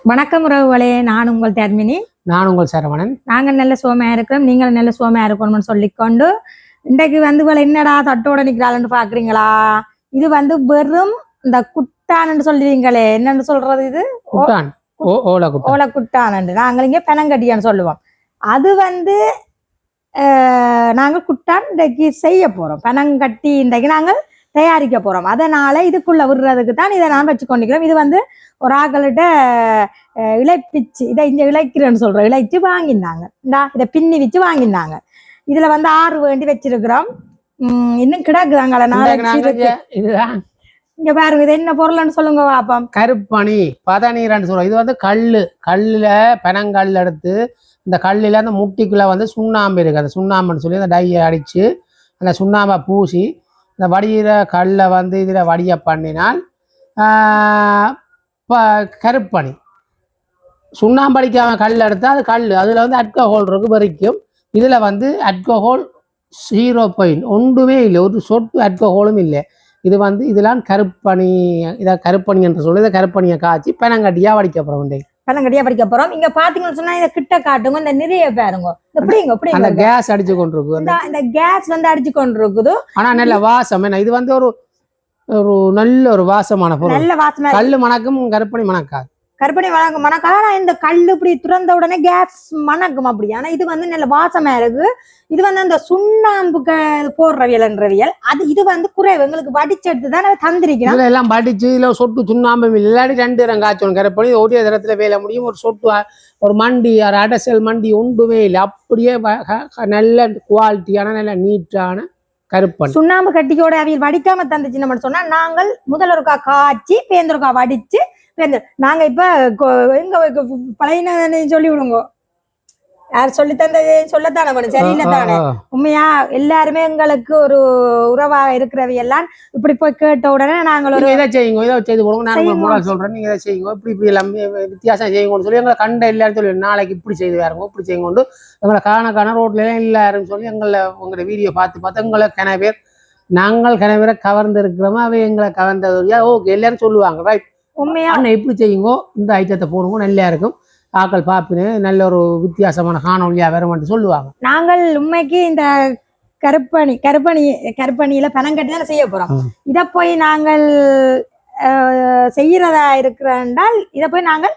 வணக்கம் உறவுகளே, நான் உங்கள் தர்மினி. நான் உங்கள் சரவணன். நாங்கள் நல்ல சுகமாக இருக்கிறோம், நீங்கள் நல்ல சுகமாக இருக்கணும்னு சொல்லிக்கொண்டு இன்றைக்கு என்னடா தட்டோட நிற்கிறாள்னு பார்க்குறீங்களா? இது வெறும் இந்த குட்டான்னு சொல்லுவீங்களே, என்னன்னு சொல்றது? இது குட்டான், ஓலை குட்டான்னு நாங்கள் இங்கே பெனங்கட்டியான்னு சொல்லுவோம். அது நாங்கள் குட்டான் இன்றைக்கு செய்ய போகிறோம். பெனங்கட்டி இன்றைக்கு நாங்கள் தயாரிக்க போகிறோம். அதனால் இதுக்குள்ளே விடுறதுக்கு தான் இதை நான் வச்சு கொண்டிருக்கிறோம். இது ஒரு ஆக்கள்கிட்ட இழைப்பிச்சு, இதை இங்கே இழைக்கிறேன்னு சொல்கிறோம், இழைச்சி வாங்கியிருந்தாங்க. இதை பின்னி வச்சு வாங்கியிருந்தாங்க. இதில் 6 வேண்டி வச்சிருக்கிறோம். இன்னும் கிடக்குதாங்கள இதுதான். இங்க பாருங்க, இது என்ன பொருள்னு சொல்லுங்க பாப்போம். கருப்பணி பதநீர்னு சொல்றோம். இது கல்லுல பெனங்கல் எடுத்து இந்த கல்லில் அந்த முட்டிக்குள்ள சுண்ணாம்பு இருக்கு. அந்த சுண்ணாம்புன்னு சொல்லி அந்த டையை அடிச்சு அந்த சுண்ணாம்பை பூசி இந்த வடிகிற கல்லை இதில் வடிய பண்ணினால் கருப்பணி. சுண்ணாம்பு அடிக்காம கல் எடுத்தால் அது கல், அதில் அல்கஹால் இருக்கு வரைக்கும். இதில் அல்கஹால் 0.0 ஒன்றுமே இல்லை, ஒரு சொட்டு அல்கஹாலும் இல்லை. இது இதெல்லாம் கருப்பணி. இதை கருப்பணி என்று சொல்லி இதை கருப்பணியை காய்ச்சி பெனங்கட்டியாக வடிக்க போகிறோம். பெனங்கட்டியாக வடிக்க போகிறோம். இங்கே பார்த்தீங்கன்னு சொன்னால் இதை கிட்ட காட்டுங்க. இந்த நிறைய பாருங்க, அந்த கேஸ் அடிச்சு கொண்டு இருக்குது. இந்த கேஸ் அடிச்சு கொண்டு இருக்குது. ஆனால் நல்ல வாசம். என்ன இது ஒரு நல்ல ஒரு வாசமான பொருள். நல்ல வாசம். கல்லு மணக்கும், கருப்பணி மணக்காது. கருப்பணி மணக்காத. இந்த கல் இப்படி துறந்த உடனே கேஸ் மணக்கும் அப்படி. ஆனா இது நல்ல வாசமா இருக்கு. இது அந்த சுண்ணாம்பு போடுறவியல்ன்றவியல் அது. இது குறைவு, எங்களுக்கு வடிச்சு எடுத்துதான் தந்திரிக்கணும். எல்லாம் வடிச்சு இதுல சொட்டு சுண்ணாம்பு இல்லாட்டி 2 ரங்காச்சோம் கருப்பணி ஒரே தரத்துல வேலை முடியும். ஒரு சொட்டு ஒரு மண்டி, ஒரு அடசல் மண்டி ஒன்றுமே இல்லை. அப்படியே நல்ல குவாலிட்டியான நல்ல நீட்டான கருப்பணி. சுண்ணாம்பு கட்டியோட அவியல் வடிக்காம தந்துச்சுன்னு சொன்னா நாங்கள் முதலொருக்கா காய்ச்சி பேந்தொருக்கா வடிச்சு நாங்க இப்ப எங்க பழைய சொல்லி விடுங்க. யார் சொல்லி தந்தது சொல்லத்தானே பண்ணும், சரியில்லை தானே? உண்மையா எல்லாருமே எங்களுக்கு ஒரு உறவாக இருக்கிறவையெல்லாம் இப்படி போய் கேட்ட உடனே நாங்கள் ஒரு இதை செய்யுங்க, இதை செய்து போடுங்க, நான் சொல்றேன், நீங்க இதை செய்யுங்க, இப்படி எல்லாமே வித்தியாசம் செய்யுங்கன்னு சொல்லி எங்களை கண்ட எல்லாரும் சொல்லி நாளைக்கு இப்படி செய்து வேறுங்க, இப்படி செய்யுங்கொண்டு எங்களை காண ரோட்ல எல்லாம் எல்லாரும் சொல்லி உங்களோட வீடியோ பார்த்து எங்களை கனவேர் நாங்கள் கனவேரை கவர்ந்து இருக்கிறோமா, அவை எங்களை கவர்ந்தது ஓகே எல்லாரும் சொல்லுவாங்க. ரைட், உண்மையா எப்படி செய்யுங்கோ, இந்த ஐட்டத்தை போடுங்க, நல்லா இருக்கும், ஆக்கள் பாப்பின்னு நல்ல ஒரு வித்தியாசமான காணொலியா வரும்னு சொல்லுவாங்க. நாங்கள் உண்மைக்கு இந்த கருப்பணியில பெனங்கட்டி தான் செய்ய போறோம். இதை போய் நாங்கள் செய்யறதா இருக்கிறால் இதை போய் நாங்கள்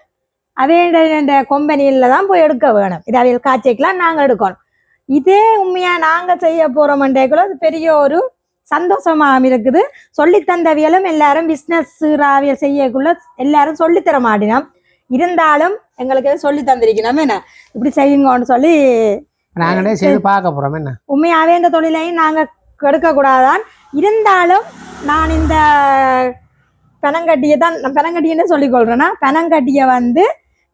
அவைய கம்பெனியில தான் போய் எடுக்க வேணும். இதை அவைய காய்ச்சிக்கலாம் நாங்கள் எடுக்கணும். இதே உண்மையா நாங்க செய்ய போறோம்ன்றக்குள்ள அது பெரிய ஒரு சந்தோஷமா இருக்குது. சொல்லி தந்தவியலும் எல்லாரும் பிசினஸ் ராவியல் செய்யக்குள்ள எல்லாரும் சொல்லித்தர மாட்டினோம். இருந்தாலும் எங்களுக்கு சொல்லி தந்திருக்கணும். என்ன இப்படி செய்யுங்கன்னு சொல்லி நாங்களே செய்து பார்க்க போறோம். என்ன உண்மையாவே இந்த தொழிலையும் நாங்க கெடுக்க கூடாதான். இருந்தாலும் நான் இந்த பெனங்கட்டியை தான் பெனங்கட்டின்னு சொல்லிக் கொள்றேன்னா, பெனங்கட்டியை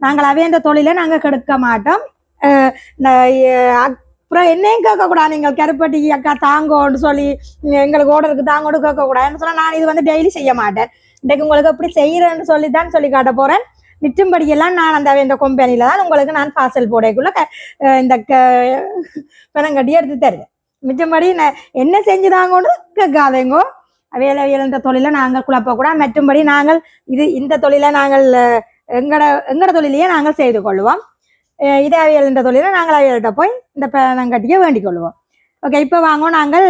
நாங்கள் அவையந்த தொழிலை நாங்க கெடுக்க மாட்டோம். அப்புறம் என்னையும் கேட்கக்கூடாது, நீங்கள் கருப்பட்டி அக்கா தாங்கோன்னு சொல்லி எங்களுக்கு ஓடருக்கு தாங்கோடு கேட்கக்கூடாதுன்னு சொன்னால் நான் இது டெய்லி செய்ய மாட்டேன். இன்றைக்கு உங்களுக்கு எப்படி செய்யறேன்னு சொல்லித்தான் சொல்லி காட்ட போறேன். மிச்சம்படியெல்லாம் நான் அந்த கம்பெனியில தான் உங்களுக்கு நான் பார்சல் போடக்குள்ள இந்த பெனங்கட்டி எடுத்து தருவேன். மிச்சம்படி என்ன செஞ்சுதாங்கன்னு கேட்காதேங்கோ. வேலை தொழிலை நாங்கள் குழப்பக்கூடாது. மற்றும்படி நாங்கள் இந்த தொழிலை நாங்கள் எங்கட தொழிலையே நாங்கள் செய்து கொள்வோம். இதே அவியல் தொழிலை நாங்கள் அவியல்கிட்ட போய் இந்த பெனங்கட்டியை வேண்டிக் கொள்வோம். ஓகே, இப்போ வாங்க நாங்கள்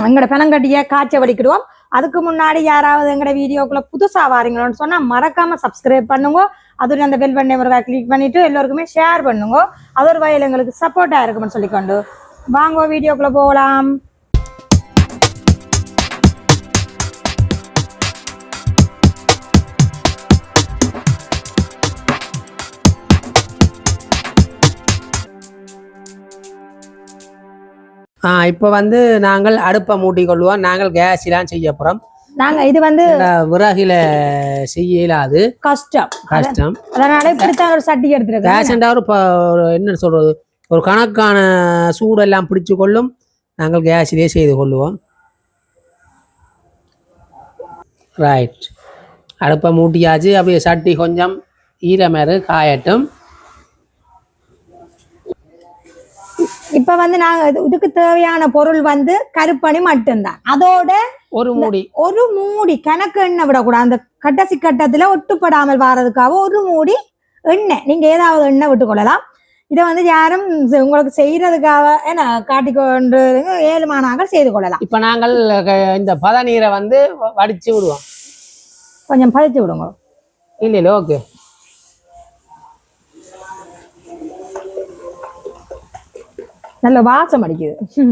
எங்களோட பெனங்கட்டியை காய்ச்ச வடிக்கிடுவோம். அதுக்கு முன்னாடி யாராவது எங்களோட வீடியோக்குள்ள புதுசா வாரீங்களோன்னு சொன்னா மறக்காம சப்ஸ்கிரைப் பண்ணுங்க. அதுல அந்த பெல் பட்டனை ஒரு கிளிக் பண்ணிட்டு எல்லோருக்குமே ஷேர் பண்ணுங்க. அது ஒரு வகையில் எங்களுக்கு சப்போர்ட்டா இருக்கும்னு சொல்லிக்கொண்டு வாங்க வீடியோக்குள்ள போகலாம். இப்போ நாங்கள் அடுப்பை மூட்டிக் கொள்வோம். நாங்கள் கேஸ் எல்லாம் செய்ய போறோம். நாங்க இது விறகுல செய்யலாது, கஷ்டம். அதனால இப்படித்தான் ஒரு சட்டி எடுத்துருக்கோம். ஒரு என்ன சொல்றது, ஒரு கணக்கான சூடெல்லாம் பிடிச்சு கொள்ளும். நாங்கள் கேஸிலே செய்து கொள்ளுவோம். ரைட், அடுப்பை மூட்டியாச்சு. அப்படியே சட்டி கொஞ்சம் ஈரமேறு காயட்டும். இப்ப நாங்க இதுக்கு தேவையான பொருள் கருப்பணி மட்டும்தான். அதோட ஒரு மூடி ஒரு மூடி கணக்கு எண்ணெய் விடக்கூடாது. அந்த கடைசி கட்டத்துல ஒட்டுப்படாமல் வாரதுக்காக ஒரு மூடி எண்ணெய், நீங்க ஏதாவது எண்ணெய் விட்டுக்கொள்ளலாம். இதை வந்து யாரும் உங்களுக்கு செய்யறதுக்காக என்ன காட்டிக்கொண்டு ஏழுமானாக செய்து கொள்ளலாம். இப்ப நாங்கள் இந்த பதநீரை வந்து வடிச்சு விடுவோம், கொஞ்சம் பதிச்சு விடுங்க. இல்ல ஓகே. நல்ல வாசம் அடிக்குது.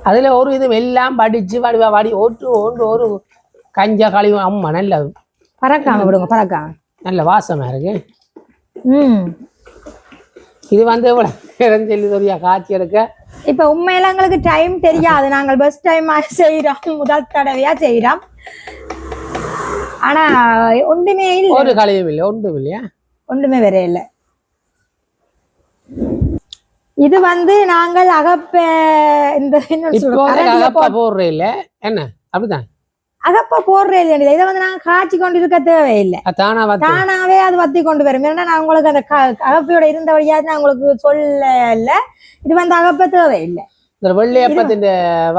அதுல ஒரு இது எல்லாம் படிச்சு வடி ஒரு கஞ்சா கழிவு அம்மா நல்ல பறக்காம விடுங்க, பறக்காம. நல்ல வாசமா இருக்கு. ம் இது வந்து சொல்லி தெரியா காட்சி எடுக்க. இப்ப உண்மையில எங்களுக்கு டைம் தெரியாது, நாங்கள் பஸ் டைம் செய்யறோம், முதல் தடவையா செய்யறோம். ஆனா ஒன்றுமே இல்லை, ஒரு கழிவும் இல்லை, ஒன்றும் இல்லையா, ஒன்றுமே வேற இல்லை. இது வந்து நாங்கள் அகப்ப இந்த அகப்பா போடுற இல்ல என்ன அப்படிதான் அகப்பா போடுற இல்லையா. இதை வந்து நாங்க காய்ச்சி கொண்டு இருக்க தேவையில்லை, தானாவே அது வத்தி கொண்டு வரும். ஏன்னா நான் உங்களுக்கு அந்த அகப்பையோட இருந்தபடியாவது நான் உங்களுக்கு சொல்ல, இது வந்து அகப்ப தேவையில்லை. இந்த வெள்ளையப்பத்தின்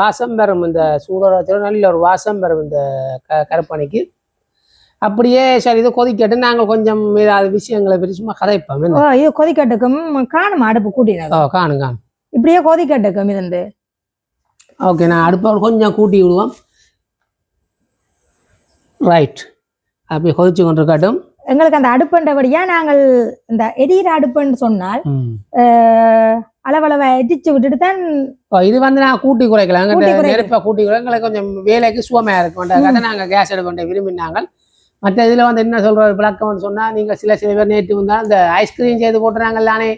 வாசம் பெறும், இந்த சூடோட நல்ல ஒரு வாசம் பெறும் இந்த கருப்பணிக்கு. அப்படியே சரி இது கொதிக்கட்டு நாங்கள் கொஞ்சம் ஏதாவது விஷயங்களை சும்மா கதைப்போம். இது கொதிக்கட்டுக்கும் காணும் அடுப்பு கூட்டினது காணுங்க, இப்படியே கொதிக்கட்டுக்கும் இருந்து. ஓகே, நான் அடுப்பை கொஞ்சம் கூட்டி விடுவோம். ரைட், அப்படி கொதிச்சு கொண்டிருக்கட்டும். எங்களுக்கு அந்த அடுப்புன்றபடியா நாங்கள் இந்த எரியிற அடுப்புன்னு சொன்னால் அளவளவை எரிச்சு விட்டுட்டு தான் இது வந்து நான் கூட்டி குறைக்கலாம். நெருப்பை கூட்டி குறை எங்களுக்கு கொஞ்சம் வேலைக்கு சுவமையா இருக்கும். நாங்கள் கேஸ் அடுப்பு விரும்பினாங்க. மற்ற இதில் வந்து என்ன சொல்ற விளக்கம்னு சொன்னா, நீங்க சில பேர் நேற்று வந்தா இந்த ஐஸ்கிரீம் செய்து போட்டுறாங்கல்லானே,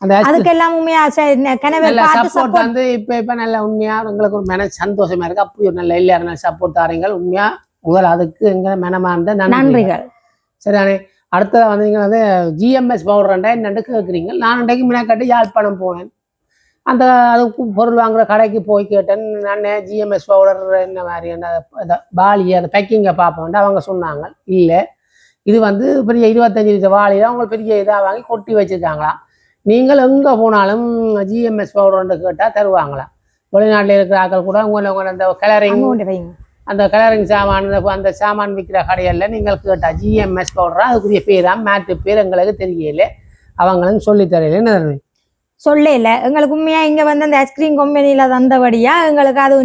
அந்த அதுக்கெல்லாம் உண்மையா சப்போர்ட் வந்து இப்ப நல்ல உண்மையா எங்களுக்கு ஒரு மன சந்தோஷமா இருக்கு. அப்படி ஒரு நல்ல எல்லாரும் சப்போர்ட் தாரீங்க. உண்மையா முதல் அதுக்கு எங்க மனமார்ந்த நன்றிகள். சரிதானே. அடுத்ததாக வந்து நீங்கள் வந்து ஜிஎம்எஸ் பவுடர் என்னென்று கேட்குறீங்க. நான் அன்றைக்கு மினக்கட்டு யாழ்ப்பாணம் போனேன். அந்த அதுக்கு பொருள் வாங்குற கடைக்கு போய் கேட்டேன். நான் ஜிஎம்எஸ் பவுடர் என்ன மாதிரி அந்த பாலி அந்த பேக்கிங்கை பார்ப்பேன். அவங்க சொன்னாங்க இல்லை, இது வந்து பெரிய 25 லிட்டர் வாளியில் அவங்க பெரிய இதாக வாங்கி கொட்டி வச்சுருக்காங்களாம். நீங்கள் எங்கே போனாலும் ஜிஎம்எஸ் பவுடர்ன்னு கேட்டால் தருவாங்களாம். வெளிநாட்டில் இருக்கிற ஆக்கள் கூட உங்களை அந்த கலரிங் சாமான் அந்த சாமான் விற்கிற கடையில் நீங்கள் கேட்டால் ஜிஎம்எஸ் பவுடரா அதுக்குரிய பேராக மேட்டு பேர் எங்களுக்கு தெரியல, அவங்களும் சொல்லி தரையில சொல்லல. எங்களுக்கு உண்மையா இங்க வந்து அந்த ஐஸ்கிரீம் கம்பெனியில தந்தபடியா எங்களுக்கு அது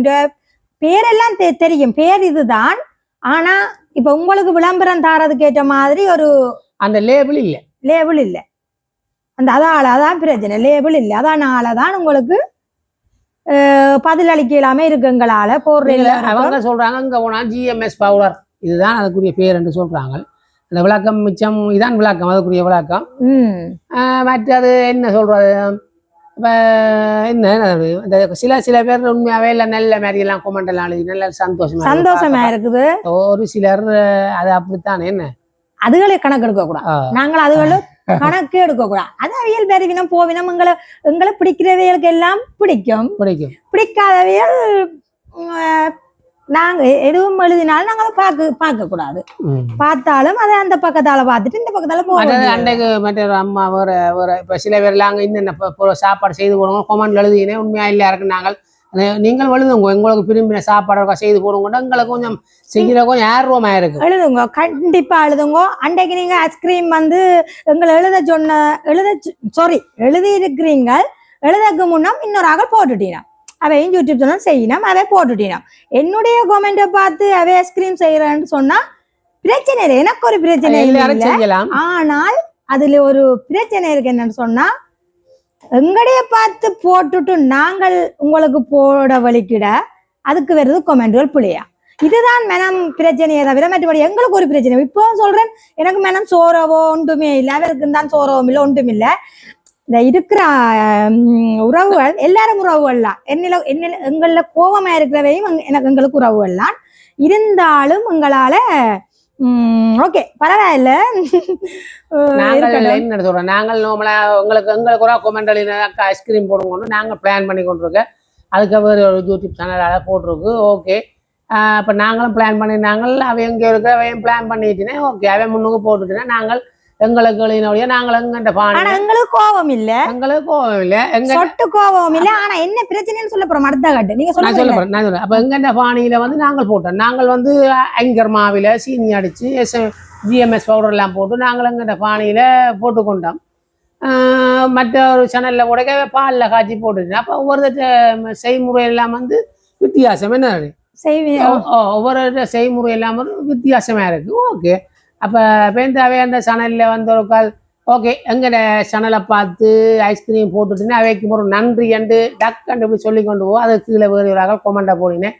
பேரெல்லாம் தெரியும், பேர் இதுதான். ஆனா இப்ப உங்களுக்கு விளம்பரம் தாரதுக்கு ஏற்ற மாதிரி ஒரு அந்த லேபிள் இல்லை. அந்த அதான் பிரச்சனை, லேபிள் இல்லை. அதனாலதான் உங்களுக்கு பதில் அளிக்கலாமே இருக்குங்களால போடுறீங்க. அவங்க சொல்றாங்க இங்க போனா ஜிஎம்எஸ் பவுடர் இதுதான் அதுக்குரிய பேர் என்று சொல்றாங்க. அந்த விளக்கம் மிச்சம் இதான் விளக்கம், அதுக்குரிய விளக்கம். மற்றது என்ன சொல்றது, இப்போ என்ன சில பேர் உண்மையாவே இல்லை நல்ல மாதிரி எல்லாம் கொமெண்ட் எல்லாம் எழுதி நல்ல சந்தோஷமா இருக்குது. ஒரு சிலர் அது அப்படித்தான் என்ன அதுகளே கணக்கு எடுக்க கூடாது, நாங்கள் அதுகள கணக்கு எடுக்க கூடாது. அது அவியல் பெருவினம் போவினம் எங்களை பிடிக்கிறவைகளுக்கு எல்லாம் பிடிக்கும், பிடிக்காதவியல் நாங்க எதுவும் எழுதினாலும் நாங்க அதை பார்க்க கூடாது. பார்த்தாலும் அதை அந்த பக்கத்தால பார்த்துட்டு இந்த பக்கத்தால போவோம். அன்றைக்கு மற்ற அம்மா ஒரு இப்ப சில பேர்லாம் அங்க இன்னும் சாப்பாடு செய்து போடுவோம் கொமெண்ட் எழுதினே உண்மையா இல்லையா இருக்கு. நாங்கள் நீங்கள் எழுதுங்க உங்களுக்கு விரும்பின சாப்பாடு செய்து போடுங்க, எங்களுக்கு கொஞ்சம் செய்கிற கொஞ்சம் ஆர்வமா இருக்கு. எழுதுங்க, கண்டிப்பா எழுதுங்க. அன்றைக்கு நீங்க ஐஸ்கிரீம் வந்து எங்களை எழுதி இருக்கிறீங்க, எழுதக்கு முன்னா இன்னொரு ஆக போட்டுட்டீங்க, அவையும் யூடியூப் சேனல் செய்யணும், அதை போட்டுட்டீங்க. என்னுடைய கமெண்ட்டை பார்த்து அவை ஐஸ்கிரீம் செய்யறேன்னு சொன்னா பிரச்சனை இல்லை, எனக்கு ஒரு பிரச்சனை இல்லை. ஆனால் அதுல ஒரு பிரச்சனை இருக்கு, என்னன்னு சொன்னா எங்கடைய பார்த்து போட்டுட்டு நாங்கள் உங்களுக்கு போட வலிக்கிட அதுக்கு வருது கொமெண்ட்கள் பிள்ளையா. இதுதான் மனம் பிரச்சனையை தவிர மற்றபடி எங்களுக்கு ஒரு பிரச்சனை. இப்போ சொல்றேன், எனக்கு மனம் சோறவோ ஒன்றுமே இல்லை, அவருக்கு தான் சோறவும் இல்லை ஒன்றும் இல்லை. இந்த இருக்கிற உறவுகள் எல்லாரும் உறவுகள்லாம் எங்கள கோபமா இருக்கிறவையும் எங்களுக்கு உறவுகள்லாம் இருந்தாலும் எங்களால ஓகே பரவாயில்ல. என்ன சொல்றோம், நாங்கள் எங்களுக்கு ஒரு கொமெண்ட் ஐஸ்கிரீம் போடுவோம்னு நாங்கள் பிளான் பண்ணி கொண்டிருக்கோம். அதுக்கு ஒரு யூடியூப் சேனலால் போட்டிருக்கு. ஓகே, இப்போ நாங்களும் பிளான் பண்ணியிருந்தாங்க. அவன் எங்கே இருக்க அவையும் பிளான் பண்ணிட்டுனே ஓகே அவன் முன்னுக்கு போட்டுட்டுனா நாங்கள் எங்களுக்கு நாங்கள் எங்கண்ட பாணி ஆனா எங்களுக்கு கோபம் இல்ல, எங்களுக்கு கோவம் இல்ல, எங்க சொட்டு கோபம் இல்ல. ஆனா என்ன பிரச்சனைன்னு சொல்ல போறோம் அடுத்த கட்டு நீங்க நான் சொல்ல போறேன் நான் சொல்றேன். அப்ப எங்கண்ட பாணியில வந்து நாங்கள் போட்டோம். நாங்கள் வந்து ஐங்கர் மாவில சீனி அடிச்சு ஜிஎம்எஸ் பவுடர் எல்லாம் போட்டு நாங்கள் எங்கண்ட பாணியில போட்டுக்கொண்டோம். மற்ற ஒரு சேனல்ல கூட பாலில் காய்ச்சி போட்டுருக்கேன். அப்போ ஒவ்வொரு செய்முறை எல்லாம் வந்து வித்தியாசம் என்ன ஒவ்வொரு செய்முறை எல்லாம் வந்து வித்தியாசமா இருக்கு. ஓகே, அப்போ பேந்தாவே அந்த சேனல்ல வந்து ஒரு கால் ஓகே எங்கட சேனலை பார்த்து ஐஸ்கிரீம் போட்டுட்டுன்னு அவைக்கு ஒரு நன்றி என்று டக்குன்னு இப்படி சொல்லி கொண்டு போவோம். அதை கீழே வேறு கொமெண்டா போனீங்கன்னா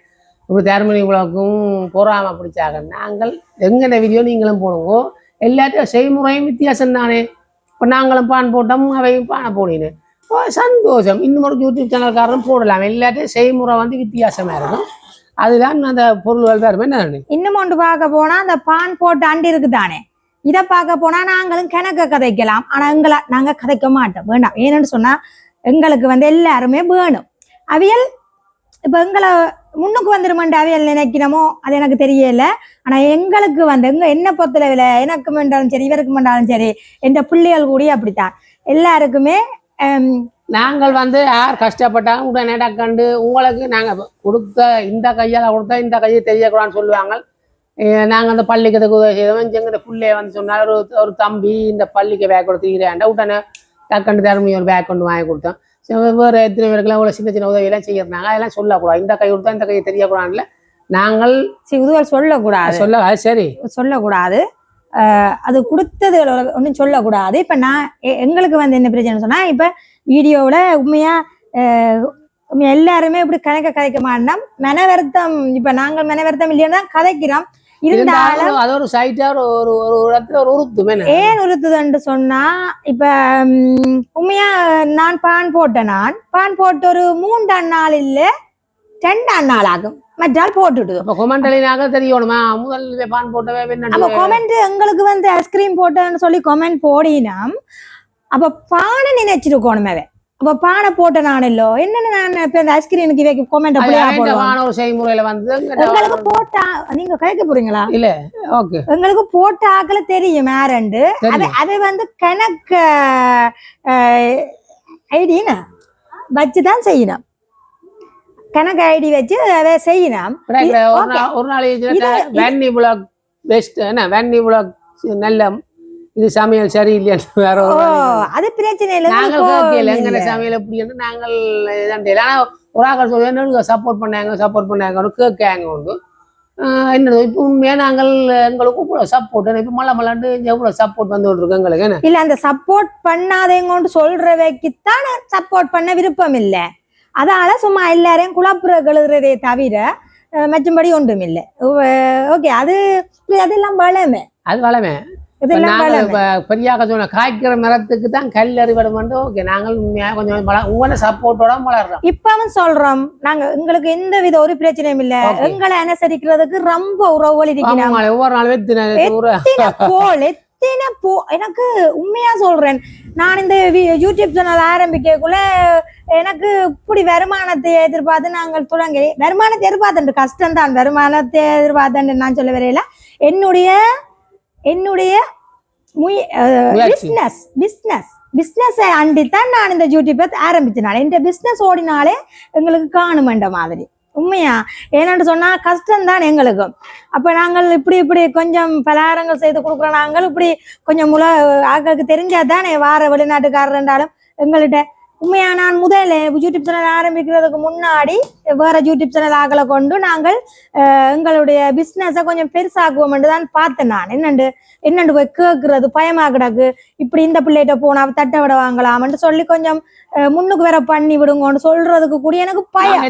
இப்படி தருமணி உலகம் பொறாம பிடிச்சாங்க. நாங்கள் எங்கட வீடியோ நீங்களும் போடுங்க. எல்லாத்தையும் செய்முறையும் வித்தியாசம் தானே. இப்போ நாங்களும் பான் போட்டோம், அவையும் பானை போடினு சந்தோஷம். இன்னும் ஒரு யூடியூப் சேனல்காரரும் போடலாம். எல்லாத்தையும் செய்முறை வந்து வித்தியாசமா இருக்கும். அதுதான் அந்த பொருள்கள் வேறு என்ன. இன்னும் ஒன்று பார்க்க போனா அந்த பான் போட்டு அண்டி இருக்குதானே, இதை பார்க்க போனா நாங்களும் கிணக்க கதைக்கலாம். ஆனா நாங்க கதைக்க மாட்டோம், வேண்டாம். ஏன்னு சொன்னா எங்களுக்கு வந்து எல்லாருமே வேணும். அவியல் இப்ப எங்களை முன்னுக்கு வந்துருமெண்டு அவியல் நினைக்கிறோமோ அது எனக்கு தெரியல. ஆனா எங்களுக்கு வந்து என்ன பொறுத்தளவில் எனக்கு வேண்டாலும் சரி, இவருக்கு வேண்டாலும் சரி, என்ற பிள்ளைகள் கூடி அப்படித்தான் எல்லாருக்குமே. நாங்கள் வந்து யார் கஷ்டப்பட்டாங்க உடனே டக்கண்டு உங்களுக்கு நாங்கள் கொடுத்த இந்த கையால் கொடுத்தா இந்த கையை தெரியக்கூடாதுன்னு சொல்லுவாங்க. நாங்கள் அந்த பள்ளிக்கு உதவி செய்தோம். எங்கிட்ட பிள்ளைய வந்து சொன்னார் ஒரு தம்பி இந்த பள்ளிக்கு பேக் கொடுத்துக்கிறேன். உடனே டக்கண்டு தருமி ஒரு பேக் கொண்டு வாங்கி கொடுத்தோம். வேறு எத்தனை பேருக்குலாம் இவ்வளோ சின்ன சின்ன உதவியெல்லாம் செய்யறாங்க. அதெல்லாம் சொல்லக்கூடாது. இந்த கை கொடுத்தா இந்த கையை தெரியக்கூடாதுல நாங்கள் உதவல் சொல்லக்கூடாது. சரி சொல்லக்கூடாது. அது கொடுத்தது ஒன்றும் சொல்லக்கூடாது. இப்போ நான் எங்களுக்கு வந்து என்ன பிரச்சனை சொன்னா, இப்போ வீடியோவில் உண்மையா எல்லாருமே இப்படி கதைக்க மாட்டோம். மன வருத்தம், இப்போ நாங்கள் மன வருத்தம் இல்லையா தான் கதைக்கிறோம். இருந்தாலும் அது ஒரு சைட்டா ஒரு இடத்துல ஒரு உறுத்துமே. ஏன் உறுத்துதுன்னு சொன்னா, இப்ப உண்மையா நான் பான் போட்டு ஒரு 3 நாள் இல்ல 2 நாள் ஆகும். மற்றால் போட்டுட்டு கொமெண்ட்லினாக தெரியணுமா முதல் பான் போட்டவே. அப்ப கொமெண்ட் எங்களுக்கு வந்து ஐஸ்கிரீம் போட்டேன்னு சொல்லி கொமெண்ட் போடினோம். அப்ப பானை நினைச்சிருக்கணுமே. அப்ப பானை போட்ட நான் இல்லோ என்னன்னு நான் இப்ப இந்த ஐஸ்கிரீமுக்கு வைக்க கொமெண்ட் ஒரு செய்முறையில வந்து எங்களுக்கு போட்டா நீங்க கேட்க போறீங்களா? இல்ல ஓகே, எங்களுக்கு போட்ட ஆக்கல தெரியும் யாரண்டு. அதை வந்து கணக்கு ஐடின்னு வச்சுதான் செய்யணும். கணக்கு ஐடி வச்சு அதை செய்யணும். ஒரு நாளைக்கு பெஸ்ட் என்ன வேன்னி புலாக் நல்ல இது சமையல் சரியில்லைன்னு வேற அது பிரச்சனை இல்லை. எங்க சமையல் எப்படின்னு நாங்கள் ஆனால் ஒரு ஆக்கள் சொல்லுங்க சப்போர்ட் பண்ணாங்க கேட்காங்க உண்டு. என்ன இப்போ உண்மையா நாங்கள் எங்களுக்கு சப்போர்ட் இப்போ மழை எவ்வளவு சப்போர்ட் வந்து இருக்கு எங்களுக்கு. என்ன இல்ல அந்த சப்போர்ட் பண்ணாதேங்கன்னு சொல்றவைக்குத்தான் சப்போர்ட் பண்ண விருப்பம் இல்லை. அதால சும்மா எல்லாரையும் குழப்புற கழுதுறதே தவிர மற்றபடி ஒன்றும் இல்லை. ஓகே, அதெல்லாம் வளமே. அது வளமே. பெரியாக சொன்ன காய்க்கிற மரத்துக்கு தான் கல் அறிவிடம் வந்து ஓகே நாங்கள் கொஞ்சம் உங்களோட சப்போர்ட்டோட வளர்றோம். இப்பவும் சொல்றோம் நாங்க எங்களுக்கு எந்த வித ஒரு பிரச்சனையும் இல்ல. எங்களை அனுசரிக்கிறதுக்கு ரொம்ப உறவுகள் இருக்கிறோம். ஒவ்வொரு நாளும் எனக்கு உண்மையா சொல்றேன். நான் இந்த யூடியூப் சேனல் ஆரம்பிக்கக்குள்ள எனக்கு இப்படி வருமானத்தை எதிர்பார்த்து நாங்கள் தொடங்கி வருமானத்தை எதிர்பார்த்து கஷ்டம் தான். வருமானத்தை எதிர்பார்த்து நான் சொல்ல வரையில என்னுடைய பிஸ்னஸை அண்டித்தான் நான் இந்த யூடியூப்பை ஆரம்பிச்சனால இந்த பிஸ்னஸ் ஓடினாலே எங்களுக்கு காணுமென்ற மாதிரி உண்மையா. ஏன்னு சொன்னா கஷ்டம்தான் எங்களுக்கும். அப்ப நாங்கள் இப்படி கொஞ்சம் பலகாரங்கள் செய்து கொடுக்குறோம். நாங்கள் இப்படி கொஞ்சம் ஆக்களுக்கு தெரிஞ்சாதானே வார வெளிநாட்டுக்காரர் இருந்தாலும் எங்கள்கிட்ட உண்மையா. நான் முதல்ல யூடியூப் சேனல் ஆரம்பிக்கிறதுக்கு முன்னாடி வேற யூடியூப் சேனல் ஆக்களை கொண்டு நாங்கள் எங்களுடைய பிஸ்னஸை கொஞ்சம் பெருசாக்குவோம் தான் பார்த்தேன். நான் என்னண்டு போய் கேட்கறது பயமா கிடக்கு. இப்படி இந்த பிள்ளைகிட்ட போனா தட்டை விட வாங்கலாம்னு சொல்லி கொஞ்சம் முன்னுக்கு வேற பண்ணி விடுங்கன்னு சொல்றதுக்கு கூட எனக்கு பயம்.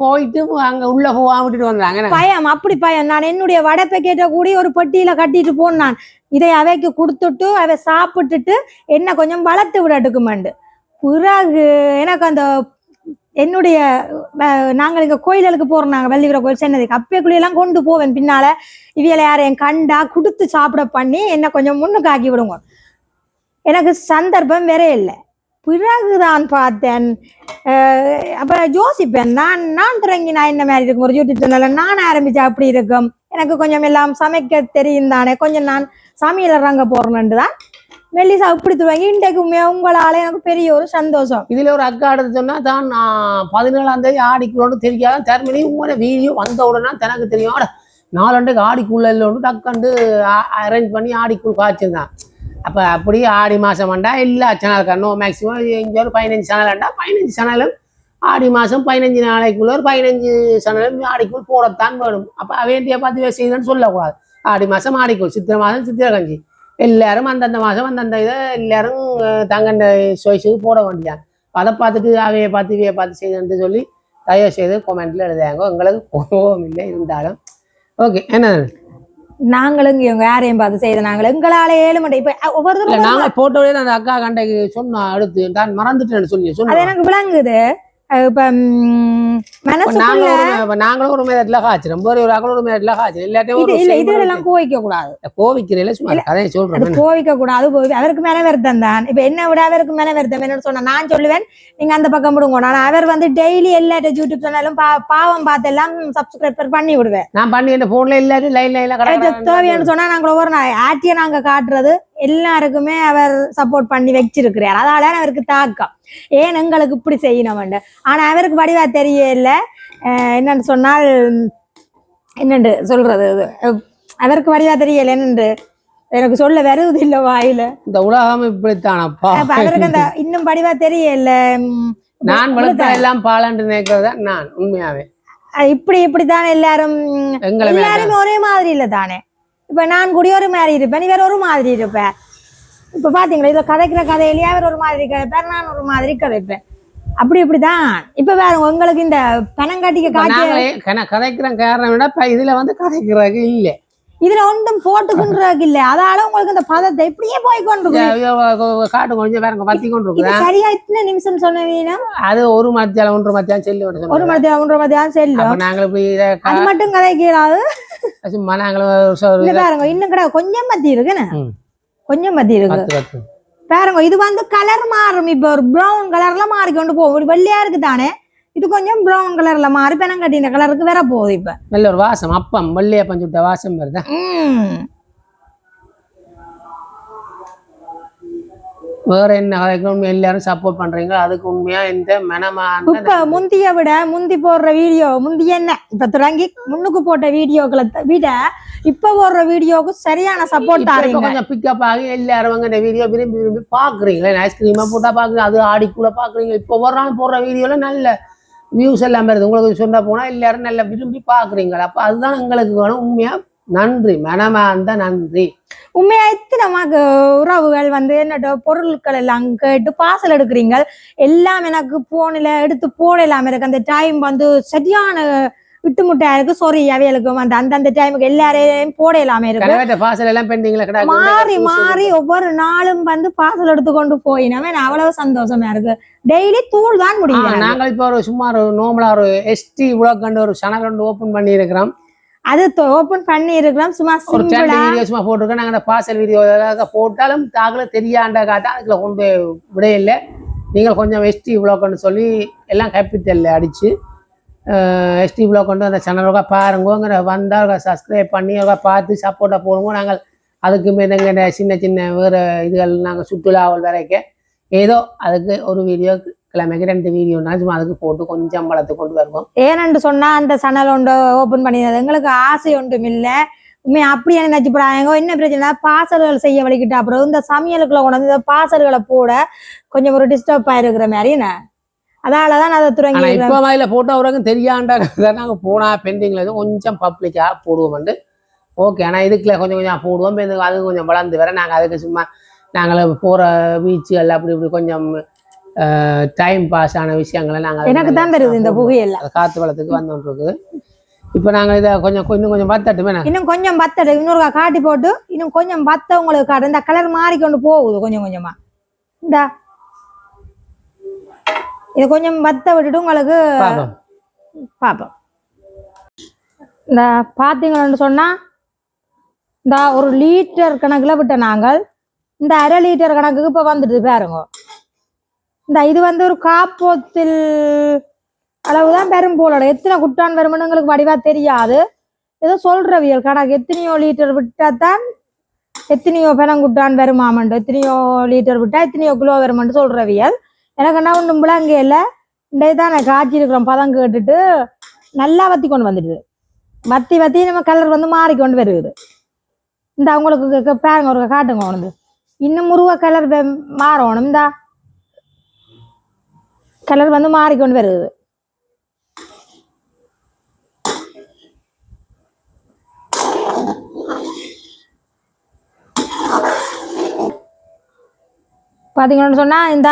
போயிட்டு அங்க உள்ள விட்டுட்டு வந்தாங்க பயம். அப்படி பயம். நான் என்னுடைய வடை பேக்கெட்டை கூடி ஒரு பெட்டியில கட்டிட்டு போனான். இதை அவைக்கு கொடுத்துட்டு அவை சாப்பிட்டுட்டு என்ன கொஞ்சம் வளர்த்து விடட்டுக்குமாண்டு. பிறகு எனக்கு அந்த என்னுடைய நாங்கள் இங்க கோயிலுக்கு போறோம். நாங்கள் வள்ளிவர கோயில் சென்னதுக்கு அப்பேக்குள்ளையெல்லாம் கொண்டு போவேன். பின்னால இவியலை யாரையும் கண்டா கொடுத்து சாப்பிட பண்ணி என்ன கொஞ்சம் முன்னுக்கு ஆக்கி விடுங்க. எனக்கு சந்தர்ப்பம் வேற இல்லை. பிறகுதான் பார்த்தேன். அப்ப யோசிப்பேன் நான் தொடங்கி நான் என்ன மாதிரி இருக்கும் ஒரு யூடியூப் சேனல்ல நான் ஆரம்பிச்சா அப்படி இருக்கும். எனக்கு கொஞ்சம் எல்லாம் சமைக்க தெரியும் தானே, கொஞ்சம் நான் சமையல் இறங்க போறேன்னு தான் மெல்லிசா இப்படி துவங்கி இன்றைக்குமே உங்களால எனக்கு பெரிய ஒரு சந்தோஷம். இதுல ஒரு அக்கா எடுத்து சொன்னா தான் நான் 17ஆம் தேதி ஆடிக்குள்ளோன்னு தெரியாத தர்மினி உங்களோட வீடியோ வந்த உடனே தனக்கு தெரியும் 4 ஆடிக்குள்ள இல்லைன்னு டக்குண்டு அரேஞ்ச் பண்ணி ஆடிக்குள் காய்ச்சிருந்தான். அப்போ அப்படி ஆடி மாதம் வந்தா எல்லா சேனல் கண்ணும் மேக்ஸிமம் இங்கே ஒரு 15 சேனல் வேண்டா 15 சேனலும் ஆடி மாதம் 15 நாளைக்குள்ள ஒரு 15 சேனலும் ஆடிக்குள் போடத்தான் வேணும். அப்போ வேண்டிய பார்த்து செய்யுதுன்னு சொல்லக்கூடாது. ஆடி மாதம் ஆடிக்குள், சித்திரை மாதம் சித்திரை கஞ்சி, எல்லாரும் அந்தந்த மாதம் அந்தந்த இதை எல்லாரும் தங்கண்ட சொய்ஸுக்கு போட வேண்டியாங்க. அதை பார்த்துட்டு அவையை பார்த்து செய்யுதுன்னு சொல்லி தயவு செய்து கொமெண்ட்ல எழுதாங்க. எங்களுக்கு கோபம் இல்லை இருந்தாலும் ஓகே. என்ன நாங்களும் இவங்க யாரையும் பார்த்து செய்த நாங்கள் எங்களால 7 மணி இப்ப ஒவ்வொருத்தரும் நாங்க போட்டோடய அந்த அக்கா கண்டைக்கு சொன்னா அடுத்து நான் மறந்துட்டேன்னு சொல்லி அது எனக்கு விளங்குது. இப்ப நாங்களும் ஒரு மேல காய்ச்சிரும் ஒரு அகலோட மேல காய்ச்சிரும் இதெல்லாம் கோவிக்க கூடாது. கோவிக்கிறேன் சும்மா கதையை சொல்றேன். கோவிக்க கூடாது. அவருக்கு மேல வருத்தம் தான். இப்ப என்ன விட அவருக்கு மேல வருத்தம் என்னன்னு சொன்னா நான் சொல்லுவேன் நீங்க அந்த பக்கம் விடுங்க. ஆனா அவர் வந்து டெய்லி எல்லா யூடியூப் சேனலும் பாவம் பார்த்து எல்லாம் சப்ஸ்கிரைபர் பண்ணி விடுவேன். நான் பண்ணி என் போன்ல எல்லாரும் லைன்ல தேவையானு சொன்னா நாங்க ஒவ்வொரு ஆட்டிய நாங்க காட்டுறது எல்லாருக்குமே அவர் சப்போர்ட் பண்ணி வச்சிருக்கிறார். அதால அவருக்கு தாக்கம் ஏன் எங்களுக்கு இப்படி செய்யணும். ஆனா அவருக்கு வடிவா தெரியல. என்னன்னு சொன்னால் என்னண்டு சொல்றது அவருக்கு வடிவா தெரியல என்னண்டு எனக்கு சொல்ல வருவது இல்ல வாயில. இந்த உலகம் இப்படித்தானப்பா. அவருக்கு அந்த இன்னும் வடிவா தெரியல. நான் வளர்த்த எல்லாம் பாலண்டு நினைக்கிறதா நான் உண்மையாவே இப்படித்தானே எல்லாரும் ஒரே மாதிரி இல்ல தானே. இப்ப நான் கூடிய ஒரு மாதிரி இருப்பேன், இவர் ஒரு மாதிரி இருப்பேன். இப்ப பாத்தீங்களா இதுல கதைக்கிற கதையிலேயே அவர் ஒரு மாதிரி கதைப்பார், நான் ஒரு மாதிரி கதைப்பேன். இப்படிதான் இப்ப வேற உங்களுக்கு இந்த பணங்காட்டிக்க கதைக்கிற காரணம் விட இதுல வந்து கதைக்கிறது இல்ல, இதுல ஒன்றும் போட்டுக்கொண்டு இல்ல. அதால உங்களுக்கு இந்த பதத்தை இப்படியே போய்கொண்டு காட்டு கொஞ்சம் வேற பத்தி கொண்டு சரியா இத்தனை நிமிஷம் சொன்னீங்கன்னா அது ஒரு மத்தியாலம் 1 மத்தியாலம் செல்லு ஒரு மத்தியாலம் 1 மத்தியாலம் செல்லும். நாங்களும் அது மட்டும் கதைக்கிறாது சும்மா நாங்களும் பாருங்க இன்னும் கூட கொஞ்சம் மத்தி இருக்குன்னு கொஞ்சம் மத்தி இருக்கு பாருங்க. இது வந்து கலர் மாறும். இப்ப ஒரு ப்ரௌன் கலர்ல மாறிக்கொண்டு போகும். வெள்ளையா இருக்கு தானே, இது கொஞ்சம் ப்ரௌன் கலர்ல மாறி பெனங்கட்டின கலருக்கு வேற போகுது. இப்ப நல்ல ஒரு வாசம் அப்பம் வெள்ளையா பஞ்சுட்ட வாசம் வருதா. வேற என்ன எல்லாரும் சப்போர்ட் பண்றீங்க அதுக்கு உண்மையா இந்த மனமான இப்ப முந்திய விட முந்தி போடுற வீடியோ முந்தி என்ன இப்ப தொடங்கி முன்னுக்கு போட்ட வீடியோக்களை விட இப்ப போடுற வீடியோக்கு சரியான சப்போர்ட் ஆகுது. கொஞ்சம் பிக்கப் ஆகி எல்லாரும் இந்த வீடியோ விரும்பி பாக்குறீங்க. ஐஸ்கிரீமா போட்டா பாக்குறீங்க, அது ஆடிக்குள்ள பாக்குறீங்க. இப்ப ஒரு நாள் போடுற வீடியோல நல்ல வியூஸ் எல்லாம் வருது. உங்களுக்கு சொன்னா போனா எல்லாரும் நல்லா விரும்பி பாக்குறீங்க. அப்ப அதுதான் எங்களுக்கு வேணும். உண்மையா நன்றி, மனமார்ந்த நன்றி. உண்மையா எத்தனை உறவுகள் வந்து என்னோட பொருட்கள் எல்லாம் கேட்டு பார்சல் எடுக்கிறீங்க. எல்லாம் எனக்கு போனில எடுத்து போடலாம் இருக்கு. அந்த டைம் வந்து சரியான விட்டு முட்டா இருக்கு. சாரி அவைகளுக்கு வந்து அந்தந்த டைமுக்கு எல்லாரையும் போடலாமே இருக்கு. மாறி மாறி ஒவ்வொரு நாளும் வந்து பார்சல் எடுத்து கொண்டு போயினவே அவ்வளவு சந்தோஷமா இருக்கு. டெய்லி தூள் தான் முடியும். நாங்கள் இப்போ ஒரு சும்மா ஒரு நோமலா ஒரு ST உலக கண்டு ஒரு சேனல் ஓபன் பண்ணி இருக்கிறோம். அது ஓபன் பண்ணி இருக்கலாம். சும்மா சும்மா போட்டிருக்கோம். நாங்க பார்சல் வீடியோ போட்டாலும் தாக்கல தெரியாண்ட காட்டா அதுல கொண்டு விட இல்லை. நீங்கள் கொஞ்சம் ST உலகன்னு சொல்லி எல்லாம் கேபிட்டல்ல அடிச்சு ST உலக கொண்டு அந்த சேனலோட பாருங்க. வந்தால் சப்ஸ்கிரைப் பண்ணி பார்த்து சப்போர்ட்டா போடுங்க. நாங்கள் அதுக்கு மேலே சின்ன சின்ன வேறு இதுகள் நாங்கள் சுற்றுலாவல் வரைக்கும் ஏதோ அதுக்கு ஒரு வீடியோ கிழமைக்கு 2 வீடியோனா சும்மா அதுக்கு போட்டு கொஞ்சம் வளர்த்து கொண்டு வருவோம். ஏன்னு சொன்னா அந்த சேனல் ஒன்று ஓபன் பண்ணினது எங்களுக்கு ஆசை ஒன்றும் இல்லை. உண்மையா அப்படியே நினைச்சுப்படாங்க. என்ன பிரச்சனை பாசல்கள் செய்ய வலிக்கிட்ட அப்புறம் இந்த சமையலுக்குள்ள கொண்டு இந்த பாசல்களை போட கொஞ்சம் ஒரு டிஸ்டர்ப் ஆயிருக்கிற மாதிரி என்ன அதாலதான் அதை துறங்கி இப்போ அதில் போட்டு அவருக்கு தெரியாண்டா நாங்கள் போனா பெண்டிங்ல எதுவும் கொஞ்சம் பப்ளிக்கா போடுவோம். ஓகே, ஆனால் இதுக்குள்ள கொஞ்சம் கொஞ்சம் போடுவோம். அது கொஞ்சம் வளர்ந்து வர நாங்கள் அதுக்கு சும்மா நாங்கள் போகிற பீச்சுகள் அப்படி இப்படி கொஞ்சம் டைம் பாஸ் ஆன விஷயங்களை நாங்கள் எனக்கு தான் தெரியுது. இந்த புகையெல்லாம் காற்று வளத்துக்கு வந்துட்டு இருக்குது. இப்போ நாங்கள் இதை இன்னும் கொஞ்சம் பத்தட்டுமே, இன்னும் கொஞ்சம் பத்தட்டு இன்னொரு காட்டி போட்டு இன்னும் கொஞ்சம் பத்த உங்களுக்கு காட்டு. இந்த கலர் மாறிக்கொண்டு போகுது கொஞ்சம் கொஞ்சமா. இந்த இதை கொஞ்சம் பத்த விட்டுட்டு உங்களுக்கு பார்ப்போம். இந்த பார்த்தீங்கன்னு சொன்னா இந்த 1 லிட்டர் கணக்குல விட்ட நாங்கள் இந்த 1/2 லிட்டர் கணக்குக்கு இப்போ வந்துட்டு பாருங்க. இந்த இது வந்து ஒரு காப்போத்தில் அளவுதான் பெரும் போலோட எத்தனை குட்டான் வருமானு எங்களுக்கு வடிவா தெரியாது. ஏதோ சொல்றவியல் கடாக்கு எத்தனையோ லிட்டர் விட்டா தான் எத்தனையோ பெனங்குட்டான் வருமாமண்டு, எத்தனையோ லிட்டர் விட்டா எத்தனையோ கிலோ வருமான்னு சொல்றவியல். எனக்கு என்ன ஒன்றும் விளங்க இல்லை. இன்றைய தான் நான் காய்ச்சி இருக்கிறோம். பதம் கேட்டுட்டு நல்லா வத்தி கொண்டு வந்துடுது. வத்தி வத்தி நம்ம கலர் வந்து மாறிக்கொண்டு வருது. இந்த அவங்களுக்கு பாருங்க ஒரு காட்டுங்க உனது இன்னும் முருவ கலர் மாறணும். இந்த கலர் வந்து மாறிக்கொண்டு வருது. பாத்தீங்கன்னு சொன்னா இந்த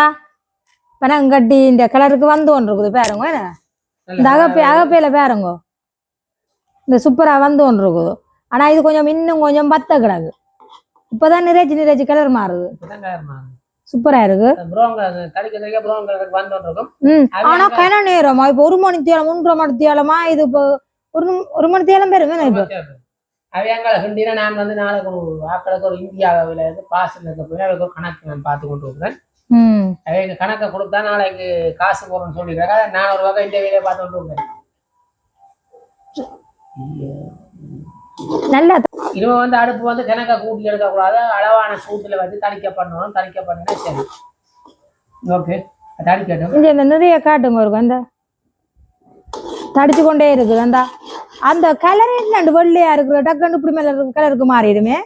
பெனங்கட்டி இந்த கலருக்கு வந்து ஒன்று இருக்குது பாருங்க. இந்த அகப்பையில பாருங்க இந்த சூப்பரா வந்து ஒன்று இருக்குது. ஆனா இது கொஞ்சம் இன்னும் கொஞ்சம் பத்த கிடக்கு. இப்பதான் நிறைச்சி கலர் மாறுது. சூப்பரா இருக்கு. ஆனா கன நேரமா இப்ப 1 மணி தேலம் 1.5 மணி தேலமா இது இப்போ ஒரு மணி தேலம் பெருங்க இப்ப அவையங்களை ஹிண்டினா நான் வந்து நாளைக்கு ஒரு ஆக்களுக்கு ஒரு இந்தியாவில் இருந்து பாசில் இருக்க போய் அவருக்கு ஒரு கணக்கு நான் பார்த்து கொண்டு வருவேன். அவங்க கணக்கை கொடுத்தா நாளைக்கு காசு போறோம்னு சொல்லிக்கிறாங்க. நான் ஒரு வகை இந்த வேலையை பார்த்து கொண்டு வருவேன். நல்லா இனிமே வந்து அடுப்பு வந்து கணக்கை கூட்டி எடுக்கக்கூடாது. அளவான சூட்டில் வச்சு தணிக்க பண்ணணும். தணிக்க பண்ணினா சரி. ஓகே தடிக்கட்டும். இந்த நிறைய காட்டுங்க இருக்கும். அந்த தடிச்சு கொண்டே இருக்குது. அந்த கலர் என்ன வெள்ளையா இருக்கிற டக்குன்னு இப்படி மேல கலருக்கு மாறிடுமே.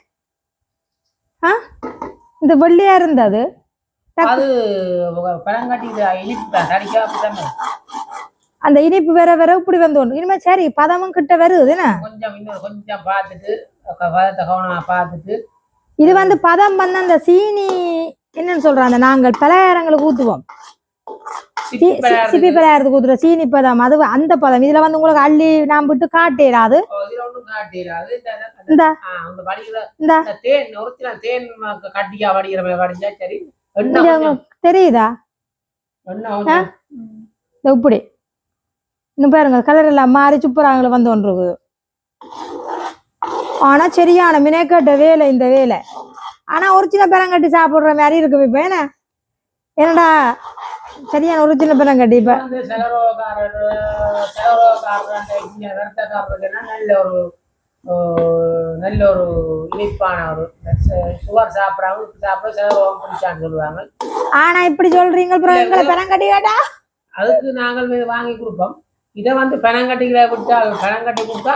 இந்த வெள்ளையா இருந்தது அது பழங்காட்டி அந்த இனிப்பு வேற வேற இப்படி வந்து ஒன்று இனிமே சரி பதமும் கிட்ட வருது. கொஞ்சம் இன்னும் கொஞ்சம் பார்த்துட்டு பதத்தை கவனமா பார்த்துட்டு இது வந்து பதம் வந்து அந்த சீனி என்னன்னு சொல்றாங்க. நாங்கள் பலகாரங்களுக்கு ஊத்துவோம். சிப்பி பலகாரத்துக்கு ஊத்துற சீனி பதம் அது அந்த பதம். இதுல வந்து உங்களுக்கு அள்ளி நாம் விட்டு காட்டிடாது. தெரியுதா இப்படி இன்னும் பாருங்க கலர் எல்லாம் மாறி சூப்பராங்களை வந்து ஒன்று இருக்குது. ஆனா சரியான மினக்கட்ட வேலை இந்த வேலை. ஆனா ஒரு சின்ன பெரங்கட்டி சாப்பிடுற மாதிரி இருக்கு. இப்ப என்னடா சரியான ஒரு சின்ன பெரங்கட்டி இப்ப நல்ல ஒரு இனிப்பான ஒரு சுகர் சாப்பிட செலரோகம் பிடிச்சான்னு சொல்லுவாங்க. ஆனா இப்படி சொல்றீங்க பெரங்கட்டி கேட்டா அதுக்கு நாங்கள் வாங்கி கொடுப்போம். இதை வந்து பெனங்கட்டிகளை விட்டால் பெனங்கட்டி கொடுத்தா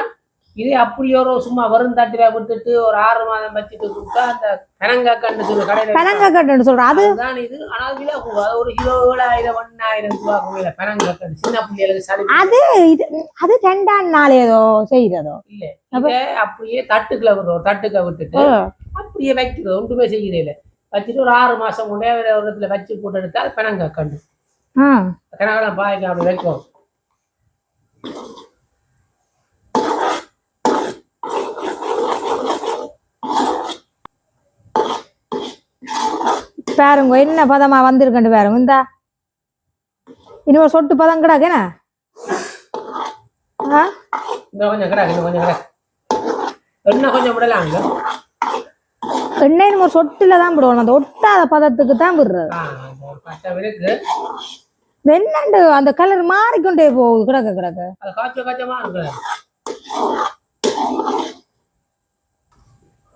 இது அப்படி ஒரு சும்மா வரும் தட்டில விட்டுட்டு ஒரு 6 மாதம் வச்சுட்டு கொடுத்தா அந்த பெனங்கக்கண்டு சொல்லு கடையில பெனங்கக்கண்டு சொல்றோம். அதுதான் இது. ஆனால் விலை ஒரு கிலோ 7,000 1,000 ரூபாய் பெனங்கக்கண்டு சின்ன பிள்ளைகளுக்கு சளி. அது அது 2ஆம் நாள் ஏதோ செய்யறதோ இல்ல இதை அப்படியே தட்டுக்குள்ள விடுறோம். தட்டுக்க விட்டுட்டு அப்படியே வைக்கிறோம். ஒன்றுமே செய்யறே இல்லை. வச்சுட்டு ஒரு 6 மாசம் கொண்டே ஒரு இடத்துல வச்சு போட்டு எடுத்தா அது பெனங்கக்கண்டு கனகெல்லாம் பாய்க்க அப்படி வைக்கும். பாருங்க என்ன பதமா வந்திருக்கண்டு பாருங்க. இந்த இன்னொரு சொட்டு பதம் கிடாக்கேனா கொஞ்சம் கிடாக்கு கொஞ்சம் கிடாக்கு எண்ணெய் கொஞ்சம் விடலாம். எண்ணெய் ஒரு சொட்டுல தான் விடுவோம். அந்த ஒட்டாத பதத்துக்கு தான் விடுறது. என்னண்டு அந்த கலர் மாறிக்கொண்டே போகுது. கிடக்க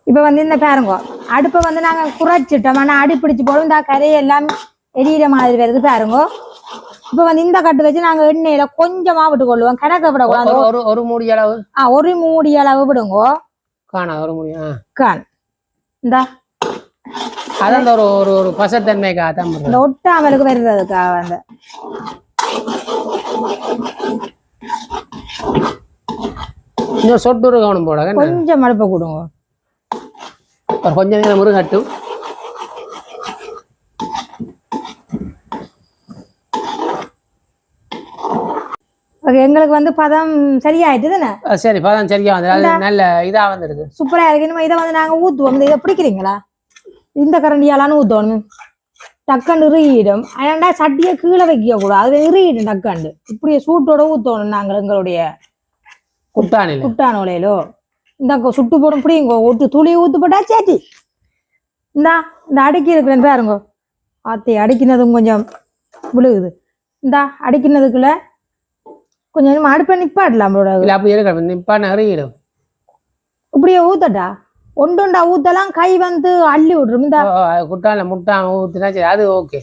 இப்ப வந்து இந்த பாருங்க அடுப்பை வந்து நாங்க குறைச்சிட்டோம். ஆனா அடி பிடிச்சு போடும். இந்த கரையெல்லாம் எரியிற மாதிரி வருது பாருங்க. இப்ப வந்து இந்த கட்டு வச்சு நாங்க எண்ணெயில கொஞ்சமா விட்டு கொள்ளுவோம். கணக்க விடக்கூடாது. ஒரு மூடி அளவு ஒரு மூடி அளவு விடுங்க. காணா ஒரு மூடி கான் இந்த அதான் ஒரு பசத்தன்மைக்காக இந்த ஒட்டாமலுக்கு வருறதுக்காக அந்த இன்னும் சொட்டு கவனம் போட கொஞ்சம் மழுப்ப கொடுங்க. கொஞ்சம் நேரம் முருகட்டும். எங்களுக்கு வந்து பதம் சரியாயிட்டு தானே. சரி பதம் சரியா வந்து நல்ல இதா வந்துடுது. சூப்பரா இருக்கு. இதை வந்து நாங்க ஊத்துவோம். இதை பிடிக்கிறீங்களா? இந்த கரண்டியாலான்னு ஊத்தணும். டக்கண்டு இறுகிடும். ஏன்டா சட்டியை கீழே வைக்க கூடாது. அது இறுகிடும் டக்கண்டு. இப்படியே சூட்டோட ஊத்தணும். நாங்கள் எங்களுடைய குட்டான உலையிலோ இந்த சுட்டு போடும் பிடிங்க. ஒட்டு துளி ஊத்து போட்டா சேட்டி. இந்த அடுக்கி இருக்கிறேன் பாருங்க. ஆத்தி அடிக்கினதும் கொஞ்சம் விழுகுது. இந்த அடிக்கினதுக்குள்ள கொஞ்சம் அடுப்பை நிப்பாடலாம். அப்படி இருக்க நிப்பான இறுகிடும். இப்படியே ஊத்தட்டா ஒன்றுண்டா ஊத்தலாம் கை வந்து அள்ளி விடுறோம் இந்த குட்டான முட்டை ஊற்றினா சரி அது ஓகே.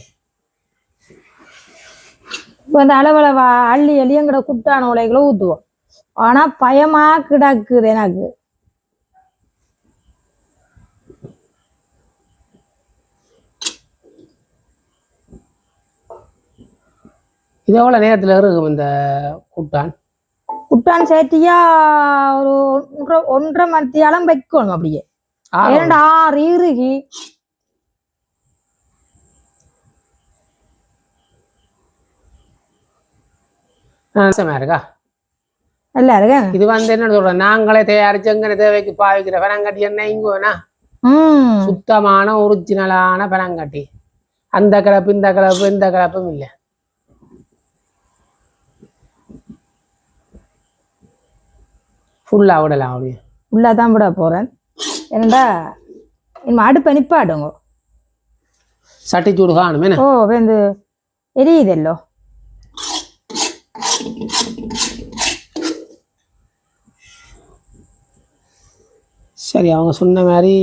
இப்போ இந்த அளவில் அள்ளி எலியங்கட குட்டான உலைகளை ஊற்றுவோம். ஆனால் பயமா கிடக்குது எனக்கு. இது எவ்வளோ நேரத்தில் இருக்கும் இந்த குட்டான்? குட்டான் சேர்த்தியா ஒரு 1.5 மணித்தியாலம் வைக்கணும். அப்படியே 2-6 இறுகி இருக்கா நல்லா இருக்கு. இது வந்து என்ன சொல்றேன், நாங்களே தயாரிச்சு எங்க தேவைக்கு பாவிக்கிற பனங்கட்டி என்ன இங்க வேணா சுத்தமான ஒரிஜினலான பனங்கட்டி. அந்த கலப்பு இந்த கலப்பு இந்த கலப்பும் இல்லை. ஃபுல்லா விடலாம். அப்படியே ஃபுல்லா தான் விட போறேன். என்னடா இனிமே அடுப்பை நிப்பாடுங்க. சட்டி சூடு காணுமே. ஓ வந்து எரியுதல்லோ. சரி, அவங்க சொன்ன மாதிரி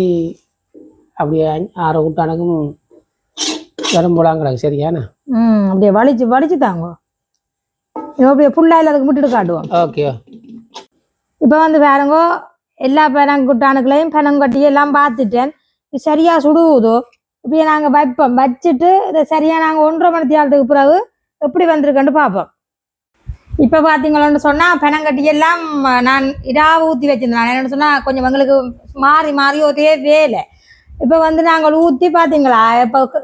அப்படியே 6 கூட்டானுக்கும் வரும் போலாங்கிறாங்க. சரியாண்ணா? அப்படியே வலிச்சு தாங்க. அப்படியே ஃபுல்லா அதுக்கு விட்டுட்டு காட்டுவோம். ஓகே. இப்போ வந்து பாருங்க, எல்லா பனங்குட்டானுக்களையும் பனங்கட்டி எல்லாம் பார்த்துட்டேன். சரியா சுடுவதோ இப்படியே நாங்கள் வைப்போம். வச்சுட்டு இதை சரியா நாங்கள் 1.5 மணித்தியாலத்துக்கு பிறகு எப்படி வந்திருக்கேன்னு பார்ப்போம். இப்போ பார்த்தீங்களோன்னு சொன்னால் பனங்கட்டி எல்லாம் நான் இதாக ஊற்றி வச்சிருந்தேன். என்னென்னு சொன்னால் கொஞ்சம் எங்களுக்கு மாறி ஒரே வேலை. இப்போ வந்து நாங்கள் ஊற்றி பார்த்தீங்களா,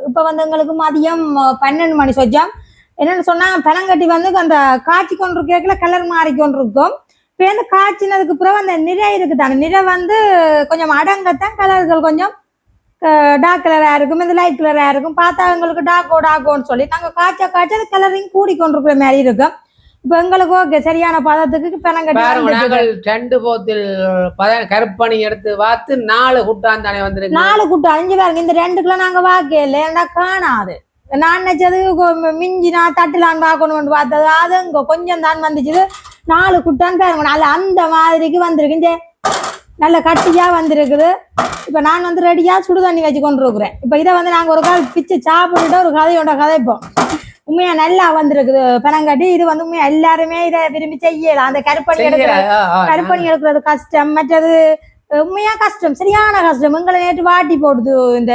இப்போ வந்து எங்களுக்கு மதியம் 12 மணி சொச்சம். என்னென்னு சொன்னால் பனங்கட்டி வந்து அந்த காய்ச்சி கொண்டு கேட்கல கலர் மாறிக்கொண்டு இருக்கும். இப்போ வந்து காய்ச்சினதுக்கு பிறகு அந்த நிறை இருக்குது. அந்த நிறை வந்து கொஞ்சம் அடங்கத்தான் கலர்கள் கொஞ்சம் டார்க் கலராக இருக்கும், இந்த லைட் கலராக இருக்கும். பார்த்தா எங்களுக்கு டார்க்கோன்னு சொல்லி நாங்கள் காய்ச்ச அது கலரிங் கூடி கொண்டிருக்கிற மாதிரி இருக்கும். இப்போ எங்களுக்கு ஓகே சரியான பதத்துக்கு பனங்கட்டி 2 போத்தில் கருப்பணி எடுத்து பார்த்து 4 குட்டான் தானே வந்துருக்கு. 4 குட்டா 5 பேருக்கு இந்த 2 நாங்கள் வாக்கல ஏன்னா காணாது. நான் நினைச்சது மிஞ்சி நான் தட்டுலான்னு பார்க்கணும்னு பார்த்தது அது இங்கே கொஞ்சம் தான் வந்துச்சு. 4 குட்டான்னு பாருங்க, நல்ல அந்த மாதிரிக்கு வந்திருக்கு. நல்ல கட்டியாக வந்திருக்குது. இப்போ நான் வந்து ரெடியாக சுடு தண்ணி வச்சு கொண்டு இருக்கிறேன். இப்போ இதை வந்து நாங்கள் ஒரு கால் பிச்சு சாப்பிட்டுட்டு ஒரு கதைப்போம். உண்மையா நல்லா வந்திருக்குது பனங்கட்டி. இது வந்து உண்மையா எல்லாருமே இதை விரும்பி செய்யலாம். அந்த கருப்பணி எடுக்கிறது கஷ்டம், மற்றது உண்மையா கஷ்டம், சரியான கஷ்டம். எங்களை நேற்று வாட்டி போடுது இந்த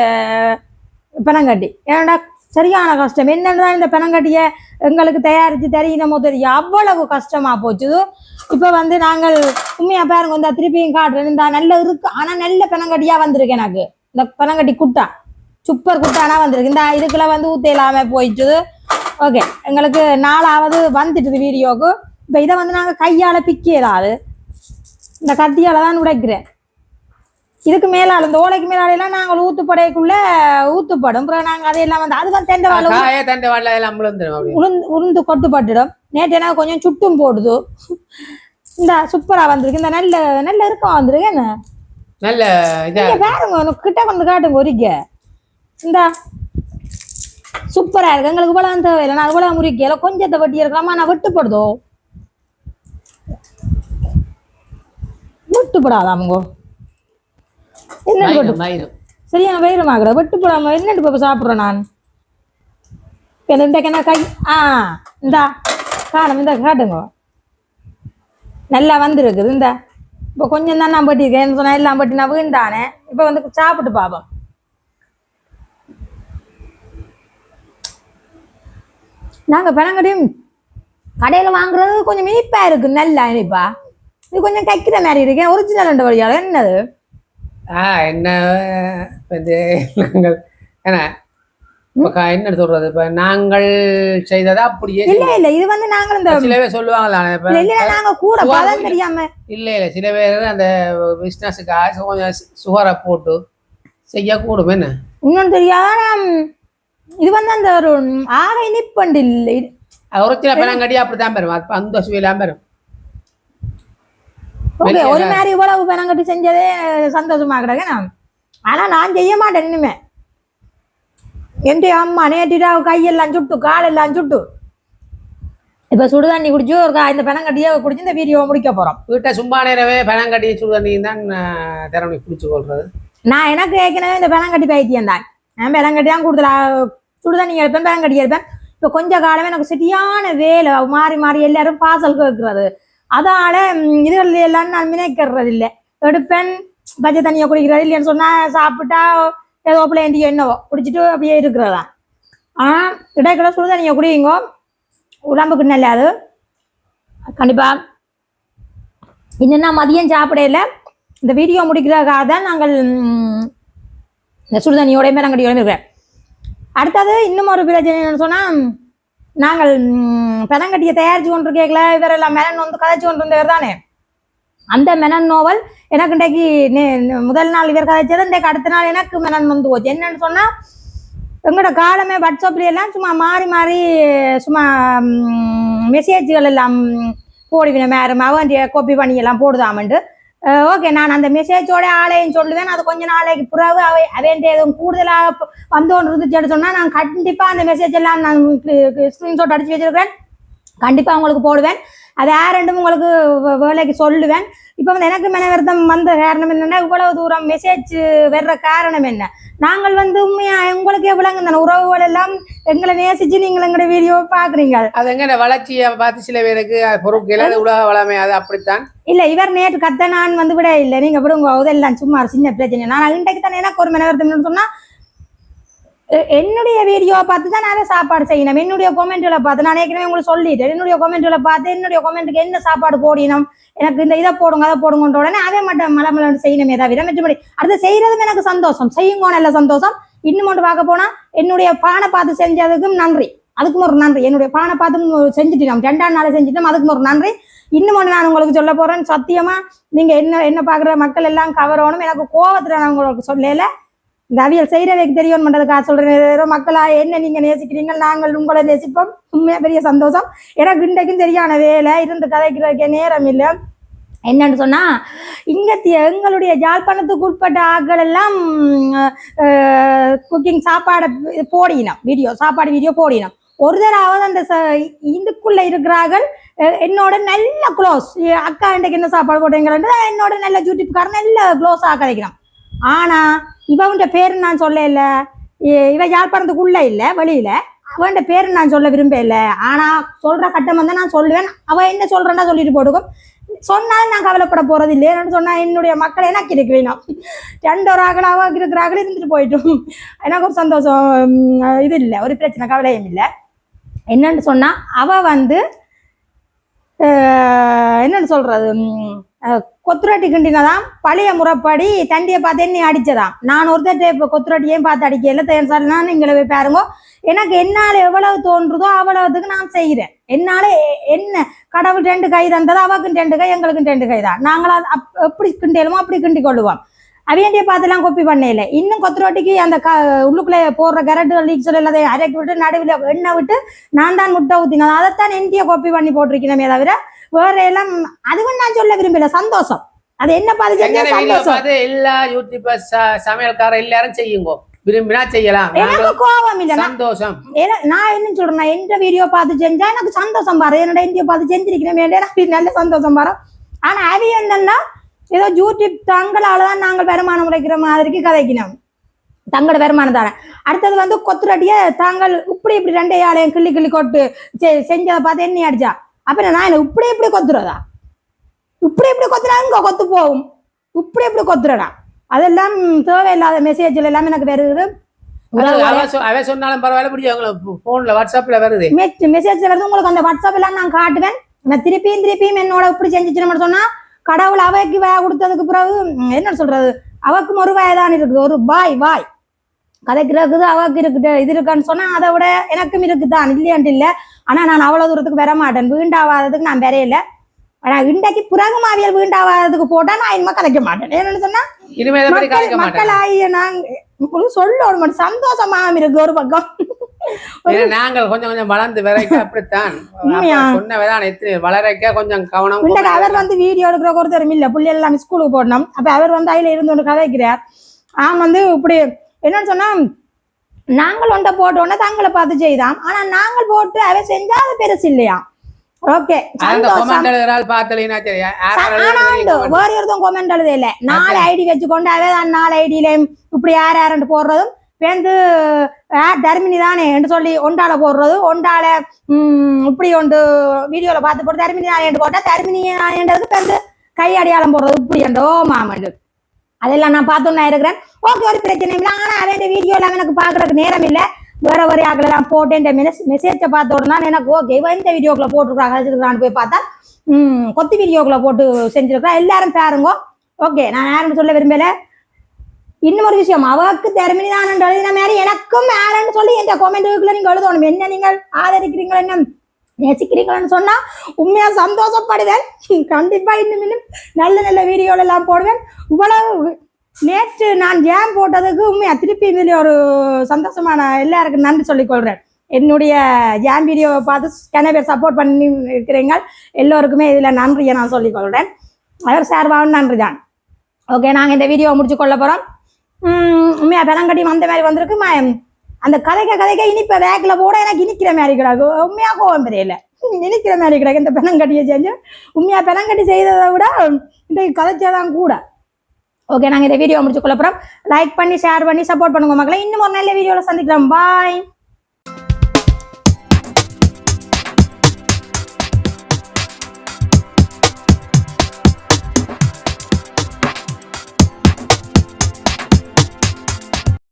பனங்கட்டி. ஏன்னா சரியான கஷ்டம். என்னென்னதான் இந்த பனங்கட்டியை எங்களுக்கு தயாரித்து தெரியணுமோ தெரியும், அவ்வளவு கஷ்டமா போச்சு. இப்போ வந்து நாங்கள் உண்மையா பாருங்க, இந்த திருப்பியும் காட்டுறேன். இந்த நல்ல இருக்கு, ஆனால் நல்ல பனங்கட்டியா வந்திருக்கு எனக்கு. இந்த பனங்கட்டி குட்டா சூப்பர் குட்டானா வந்திருக்கு. இந்த இதுக்குள்ள வந்து ஊத்தையிலாம போயிடுச்சு. ஓகே, எங்களுக்கு 4ஆவது வந்துட்டுது வீடியோக்கு. இப்போ இதை வந்து நாங்கள் கையால் பிக்கலாது, இந்த கத்தியால் தான் உடைக்கிறேன். இதுக்கு மேலால் இந்த ஓலைக்கு மேலாலாம் நாங்கள் ஊத்துப்படைக்குள்ள ஊத்துப்படும். அப்புறம் நாங்கள் அதையெல்லாம் வந்து அது வந்து உளுந்து கொட்டுப்பட்டுடும். நேற்று என்ன கொஞ்சம் சுட்டும் போடுது. இந்த சூப்பரா வந்திருக்கு. இந்த நல்ல இருக்கும் வந்திருக்கு. என்ன நல்ல பாருங்க, கிட்ட கொண்டு காட்டுங்க ஒரிக்க. இந்த சூப்பரா இருக்கு. எங்களுக்கு போல அந்த தேவையில்லை. நான் அது போல முறிக்கல, கொஞ்சத்தை வட்டி இருக்கலாமா. நான் வெட்டுப்படுதோ வெட்டுப்படாதாமங்கோ. என்ன சரியான வயிறுமாகற வெட்டுப்படாம என்னட்டு இப்போ சாப்பிட்றேன் நான். இந்த கை இந்தா காணும், இந்த காட்டுங்க. நல்லா வந்துருக்குது. இந்த இப்போ கொஞ்சம் தான் நான் பட்டிருக்கேன் சொன்னா எல்லாம் பட்டி நான் வீண்டானே. இப்போ வந்து சாப்பிட்டு பார்ப்போம். நாங்கள் பனங்கட்டியும் கடையில் வாங்குறது கொஞ்சம் இனிப்பாக இருக்கு, நல்லா இனிப்பா. இது கொஞ்சம் கைக்கிற மாதிரி இருக்கேன். ஒரிஜினல் 2 வழியால் என்னது என்ன நாங்கள் என்ன சொல்றது, இப்ப நாங்கள் செய்ததா அப்படியே இல்ல. இது வந்து நாங்கள் இந்த சில பேர் சொல்லுவாங்களா, நாங்க கூட பதம் தெரியாம இல்ல சில பேர் அந்த பிசினஸுக்காக கொஞ்சம் சுகரை போட்டு செய்யக்கூடும். என்ன இன்னொன்னு தெரியாத இது வந்து அந்த ஒரு ஆக இனிப்பண்டு இல்லை. ஒரிஜினல் பனங்கட்டி அப்படித்தான் பெறும், அந்த சுவையெல்லாம் பெறும். ஓகே, ஒரு மாதிரி இவ்வளவு பனங்கட்டி செஞ்சதே சந்தோஷமா கிடக்கு. ஆனா நான் செய்ய மாட்டேன் இனிமே. என் அம்மா நேற்றிடா கையெல்லாம் சுட்டு காலெல்லாம் சுட்டு இப்ப சுடுதண்ணி குடிச்சு ஒரு இந்த பெனங்கட்டியே குடிச்சு இந்த வீடியோ முடிக்க போறோம். வீட்டை சும்மா நேரவே பெனங்கட்டி சுடுதண்ணியும் தான் திறமை குடிச்சு கொள்றது. நான் எனக்கு ஏற்கனவே இந்த பெனங்கட்டி பைத்தியம் தான். நான் பெனங்கட்டி தான் கூடுதலா சுடுதண்ணி எடுப்பேன், பெனங்கட்டி எடுப்பேன். இப்ப கொஞ்ச காலமே எனக்கு சரியான வேலை மாறி மாறி எல்லாரும் பாசல் கேட்கறது, அதால இதுகள் எல்லாம் நான் நினைக்கிறது இல்லை. எடுப்பேன், பச்சை தண்ணியை குடிக்கிறது இல்லைன்னு சொன்னா சாப்பிட்டா ஏதோ பிள்ளைண்டி என்னவோ குடிச்சிட்டு அப்படியே இருக்கிறதா. ஆனா இடைக்கிட சுடுதண்ணியை குடிங்கோ, உடம்புக்கு நல்லது கண்டிப்பா. இன்னும் மதியம் சாப்பிடல, இந்த வீடியோ முடிக்கிறதுக்காக தான் நாங்கள் இந்த சுடுதண்ணியோட பெனங்கட்டியோட இருக்கிறேன். அடுத்தது இன்னும் ஒரு பிரச்சனை சொன்னா, நாங்கள் பெனங்கட்டியை தயாரிச்சு கொண்டு கேட்கல, இவரெல்லாம் மெனன் வந்து கதைச்சு கொண்டு இருந்தவர் தானே. அந்த மெனன் நோவல் எனக்கு இன்றைக்கு முதல் நாள் இவர் கதைச்சது, இன்றைக்கு அடுத்த நாள் எனக்கு மெனன் வந்து போச்சு. என்னன்னு சொன்னா, எங்களோட காலமே வாட்ஸ்அப்ல எல்லாம் சும்மா மாறி மாறி சும்மா மெசேஜ்கள் எல்லாம் போடுவேன், மேரம் அவன் காப்பி பண்ணி எல்லாம் போடுதாமண்டு. ஓகே, நான் அந்த மெசேஜோட ஆளையும் சொல்லுவேன். அது கொஞ்ச நாளைக்கு பிறகு அவன் எதுவும் கூடுதலாக வந்தோன்னு இருந்துச்சுன்னு சொன்னால் நான் கண்டிப்பாக அந்த மெசேஜ் எல்லாம் நான் ஸ்க்ரீன்ஷாட் அடிச்சு வச்சிருக்கேன், கண்டிப்பாக உங்களுக்கு போடுவேன். அது யாரெண்டும் உங்களுக்கு வேலைக்கு சொல்லுவேன். இப்போ வந்து எனக்கு மனவருத்தம் வந்த காரணம் என்னென்னா, இவ்வளவு தூரம் மெசேஜ் வர்ற காரணம் என்ன, நாங்கள் வந்து உண்மையா உங்களுக்கு எவ்வளோங்க தானே உறவுகள் எல்லாம் எங்களை நேசிச்சு நீங்கள் எங்களோட வீடியோ பாக்குறீங்க. அது எங்க வளர்ச்சியை பார்த்து சில பேருக்கு பொருட்கள் உலக வளமை அது அப்படித்தான். இல்ல இவர் நேற்று கத்த நான் வந்து விட இல்லை, நீங்க விடுங்க இதெல்லாம் சும்மா சின்ன பிரச்சனை. நான் இன்றைக்கு தானே எனக்கு ஒரு மனவருத்தம் சொன்னா, என்னுடைய வீடியோவை பார்த்து தான் நான் சாப்பாடு செய்யணும். என்னுடைய கொமெண்ட்களை பார்த்து நான் ஏற்கனவே உங்களுக்கு சொல்லிட்டேன், என்னுடைய கொமெண்ட்களை பார்த்து என்னுடைய கொமெண்ட்டுக்கு என்ன சாப்பாடு போடணும், எனக்கு இந்த இதை போடுங்க அதை போடுங்கன்ற உடனே அதே மட்டும் மலை செய்யணுமே தவிர மற்றபடி அடுத்து செய்யறதும் எனக்கு சந்தோஷம், செய்யுங்க நல்ல சந்தோஷம். இன்னும் ஒன்று பார்க்க போனா, என்னுடைய பானை பார்த்து செஞ்சதுக்கும் நன்றி, அதுக்கும் ஒரு நன்றி. என்னுடைய பானை பார்த்து செஞ்சுட்டோம், 2ஆம் நாள் செஞ்சுட்டோம், அதுக்கும் ஒரு நன்றி. இன்னும் ஒன்று நான் உங்களுக்கு சொல்ல போறேன், சத்தியமா நீங்க என்ன பாக்குற மக்கள் எல்லாம் கவரணும். எனக்கு கோவத்துல நான் உங்களுக்கு சொல்லல, இந்த அவியல் செய்யறதுக்கு தெரியும் பண்றதுக்காக சொல்றேன். மக்களா என்ன நீங்க நேசிக்கிறீங்க, நாங்கள் உங்களை நேசிப்போம், உண்மையா பெரிய சந்தோஷம். எனக்கு இன்றைக்கும் சரியான வேலை இருந்து கதைக்கிறதுக்கே நேரம் இல்லை. என்னன்னு சொன்னா, இங்க எங்களுடைய யாழ்ப்பாணத்துக்கு உட்பட்ட ஆட்கள் எல்லாம் குக்கிங் சாப்பாடு போடினோம், சாப்பாடு வீடியோ போடினோம். ஒரு தடவை அந்த இதுக்குள்ள இருக்கிறார்கள் என்னோட நல்ல க்ளோஸ் அக்கா, இன்றைக்கு என்ன சாப்பாடு போட்டீங்க, என்னோட நல்ல யூடியூப்காரன் நல்ல க்ளோஸாக கதைக்கிறான். ஆனா இவன்ட பேரு நான் சொல்ல இல்ல, இவ யாழ்ப்பாணத்துக்குள்ள இல்ல வெளியில, அவன்ட பேரு நான் சொல்ல விரும்ப இல்லை. ஆனா சொல்ற கட்டம் வந்து நான் சொல்லுவேன், அவ என்ன சொல்றேன்னா சொல்லிட்டு போடுக்கும். சொன்னாலும் நான் கவலைப்பட போறது இல்லைன்னு சொன்னா, என்னுடைய மக்கள் எனக்கு இருக்கிறேன், 2 ஆகல அவாக்கு இருக்கிறார்கள் இருந்துட்டு போயிட்டோம். எனக்கு ஒரு சந்தோஷம், இது இல்லை, ஒரு பிரச்சனை கவலையும் இல்லை. என்னன்னு சொன்னா, அவ வந்து என்னன்னு சொல்றது, கொத்துரட்டி கிண்டினதான் பழைய முறைப்படி தண்டியை பார்த்து என்ன அடிச்சதான். நான் ஒருத்தர் இப்போ கொத்துரட்டியையும் பார்த்து அடிக்கல தேர்னா நீங்களே போய் பாருங்க. எனக்கு என்னால எவ்வளவு தோன்றுதோ அவ்வளவுக்கு நான் செய்கிறேன். என்னால என்ன கடவுள் 2 கை தந்தது, அவக்கும் 2 கை எங்களுக்கும் 2 கை தான். நாங்களா எப்படி கிண்டலுமோ அப்படி கிண்டி கொள்ளுவோம். அவையண்டியை பார்த்துலாம் கொப்பி பண்ணல. இன்னும் கொத்துரோட்டிக்கு அந்த உள்ளுக்குள்ளே போடுற கரட்டு லீக்ஸ் எல்லாத்தையும் அரைக்கி விட்டு நடுவில் எண்ணெய் விட்டு நான் தான் முட்டை ஊற்றினேன். அதைத்தான் எண்டியை கொப்பி பண்ணி போட்டிருக்கணுமே தவிர வேற எல்லாம் அதுவும் நான் சொல்ல விரும்பல. சந்தோஷம், அது என்ன பார்த்து எல்லா யூடியூபர் சமையல்கார எல்லாரும் செய்யுங்க, விரும்பினா செய்யலாம். எனக்கு கோபம் இல்ல, சந்தோஷம். நான் என்ன சொல்றேன், எந்த வீடியோ பார்த்து செஞ்சா எனக்கு சந்தோஷம் பாரு, என்னோட இந்தியோ பார்த்து செஞ்சிருக்கணும் நல்ல சந்தோஷம் பாரு. ஆனா அவி என்னன்னா ஏதோ யூடியூப் தங்களாலதான் நாங்கள் வருமானம் உழைக்கிற மாதிரிக்கு கதைக்கணும், தங்களோட வருமானம் தானே. அடுத்தது வந்து கொத்துரட்டிய தாங்கள் இப்படி இப்படி 2 ஆளையும் கிள்ளி கிள்ளி கொட்டு செஞ்சதை பார்த்து என்ன அடிச்சா, அப்புறம் நான் இப்படி இப்படி கொத்துறதா, இப்படி இப்படி கொத்துறா இங்க கொத்து போகும், இப்படி இப்படி கொத்துறடா. அதெல்லாம் தேவையில்லாத மெசேஜ்ல எல்லாம் எனக்கு வருது. சொன்னாலும் பரவாயில்ல, போன்ல வாட்ஸ்அப்ல வருது மெசேஜ் வருது உங்களுக்கு. அந்த வாட்ஸ்அப் எல்லாம் நான் காட்டுவேன். நான் திருப்பியும் என்னோட இப்படி செஞ்சுச்சு சொன்னா, கடவுள் அவைக்கு வாய கொடுத்ததுக்கு பிறகு என்ன சொல்றது, அவக்கும் ஒரு வயதான் இருக்குது, ஒரு வாய் கதைக்கு அவக்கு இருக்குது, இது இருக்கான்னு சொன்னா அதை விட எனக்கும் இருக்குதான், இல்லையான்ட்டு இல்லை. ஆனா நான் அவ்வளவு தூரத்துக்கு வர மாட்டேன், வீண்டாவாததுக்கு நான் வரையில. ஆனா இன்றைக்கு பிறகு மாவியல் வீண்டாவாததுக்கு போட்டா நான் இனிமே கதைக்க மாட்டேன். என்னன்னு சொன்னா மக்களாகிய நாங்க சொல்லணும், சந்தோஷமா இருக்கு ஒரு பக்கம். நாங்கள் கொஞ்சம் கொஞ்சம் வளர்ந்து வரைக்க அப்படித்தான் சொன்னதான் வளரைக்க கொஞ்சம் கவனம். அவர் வந்து வீடியோ எடுக்கிற ஒருத்தரும் இல்ல, பிள்ளை எல்லாம் ஸ்கூலுக்கு போடணும். அப்ப அவர் வந்து அதுல இருந்து ஒன்று கதைக்கிறார். வந்து இப்படி என்னன்னு சொன்னா, நாங்கள் ஒன்றை போட்டோன்னே தங்களை பார்த்து செய்தான். ஆனா நாங்கள் போட்டு அதை செஞ்சா அது பெருசு இல்லையா. ஓகே அந்த சந்தோஷம். கமெண்ட் எழுதுறாள் பார்த்தலைனா சரி ஆனா உண்டு வேற ஒருத்தன் கமெண்ட் எழுத இல்ல 4 ஐடி வச்சுக்கொண்டு அதான் 4 ஐடியில இப்படி யாருன்னு போடுறதும் பேருந்து தர்மினி தானே என்று சொல்லி ஒண்டால போடுறது ஒண்டால இப்படி ஒன்று வீடியோல பார்த்து போட்டு தர்மினி நாயேண்டு போட்டா தர்மினி நாயேண்டது பேருந்து கை அடையாளம் போடுறது இப்படி என்றோ மாமண்டு அதெல்லாம் நான் பார்த்துன்னு இருக்கிறேன். ஓகே ஒரு பிரச்சனை இல்லை. ஆனா அவன் வீடியோல எனக்கு பாக்குறதுக்கு நேரம் இல்லை. வேற ஆக்களெல்லாம் போட்டு இந்த மெசேஜை பார்த்த உடனே எனக்கு ஓகே இந்த வீடியோக்குள்ள போட்டுருக்காங்க போய் பார்த்தா கொத்தி வீடியோக்குள்ள போட்டு செஞ்சிருக்கா எல்லாரும் பாருங்க. ஓகே நான் யாருன்னு சொல்ல விரும்பல. இன்னும் ஒரு விஷயம் அவருக்கு தர்மினி தான் எழுதின மாதிரி எனக்கும் யாருன்னு சொல்லி எந்த கமெண்ட்டுக்குள்ள நீங்க எழுதணும். என்ன நீங்கள் ஆதரிக்கிறீங்களா என்ன நேசிக்கிறீங்கன்னு சொன்னா உண்மையா சந்தோஷப்படுவேன். கண்டிப்பா இன்னும் நல்ல நல்ல வீடியோல எல்லாம் போடுவேன். இவ்வளவு நேற்று நான் ஜாம் போட்டதுக்கு உண்மையா திருப்பி இதுல ஒரு சந்தோஷமான எல்லாருக்கும் நன்றி சொல்லிக்கொள்றேன். என்னுடைய ஜாம் வீடியோவை பார்த்து நிறைய பேர் சப்போர்ட் பண்ணி இருக்கிறீங்க. எல்லோருக்குமே இதுல நன்றியை நான் சொல்லிக்கொள்றேன். அவர் சார்பாகவும் நன்றி தான். ஓகே நாங்கள் இந்த வீடியோவை முடிச்சு கொள்ள போறோம். உண்மையா பெலங்கட்டி வந்த மாதிரி வந்திருக்கு. அந்த கதைக்க இனிப்ப வேக்கில் போட எனக்கு இனிக்கிற மாதிரி கிடக்கு. உண்மையா கோவம் தெரியல இனிக்கிற மாதிரி கிடக்கு இந்த பெலங்கட்டியை செஞ்சு. உண்மையா பெலங்கட்டி செய்ததை விட இந்த கதைச்சாதான் கூட. ஓகே நாங்கள் இந்த வீடியோ முடிச்சு கொள்ள போறோம். லைக் பண்ணி ஷேர் பண்ணி சப்போர்ட் பண்ணுங்க மக்களை. இன்னும் ஒரு நல்ல வீடியோவில் சந்திக்கலாம். பாய்.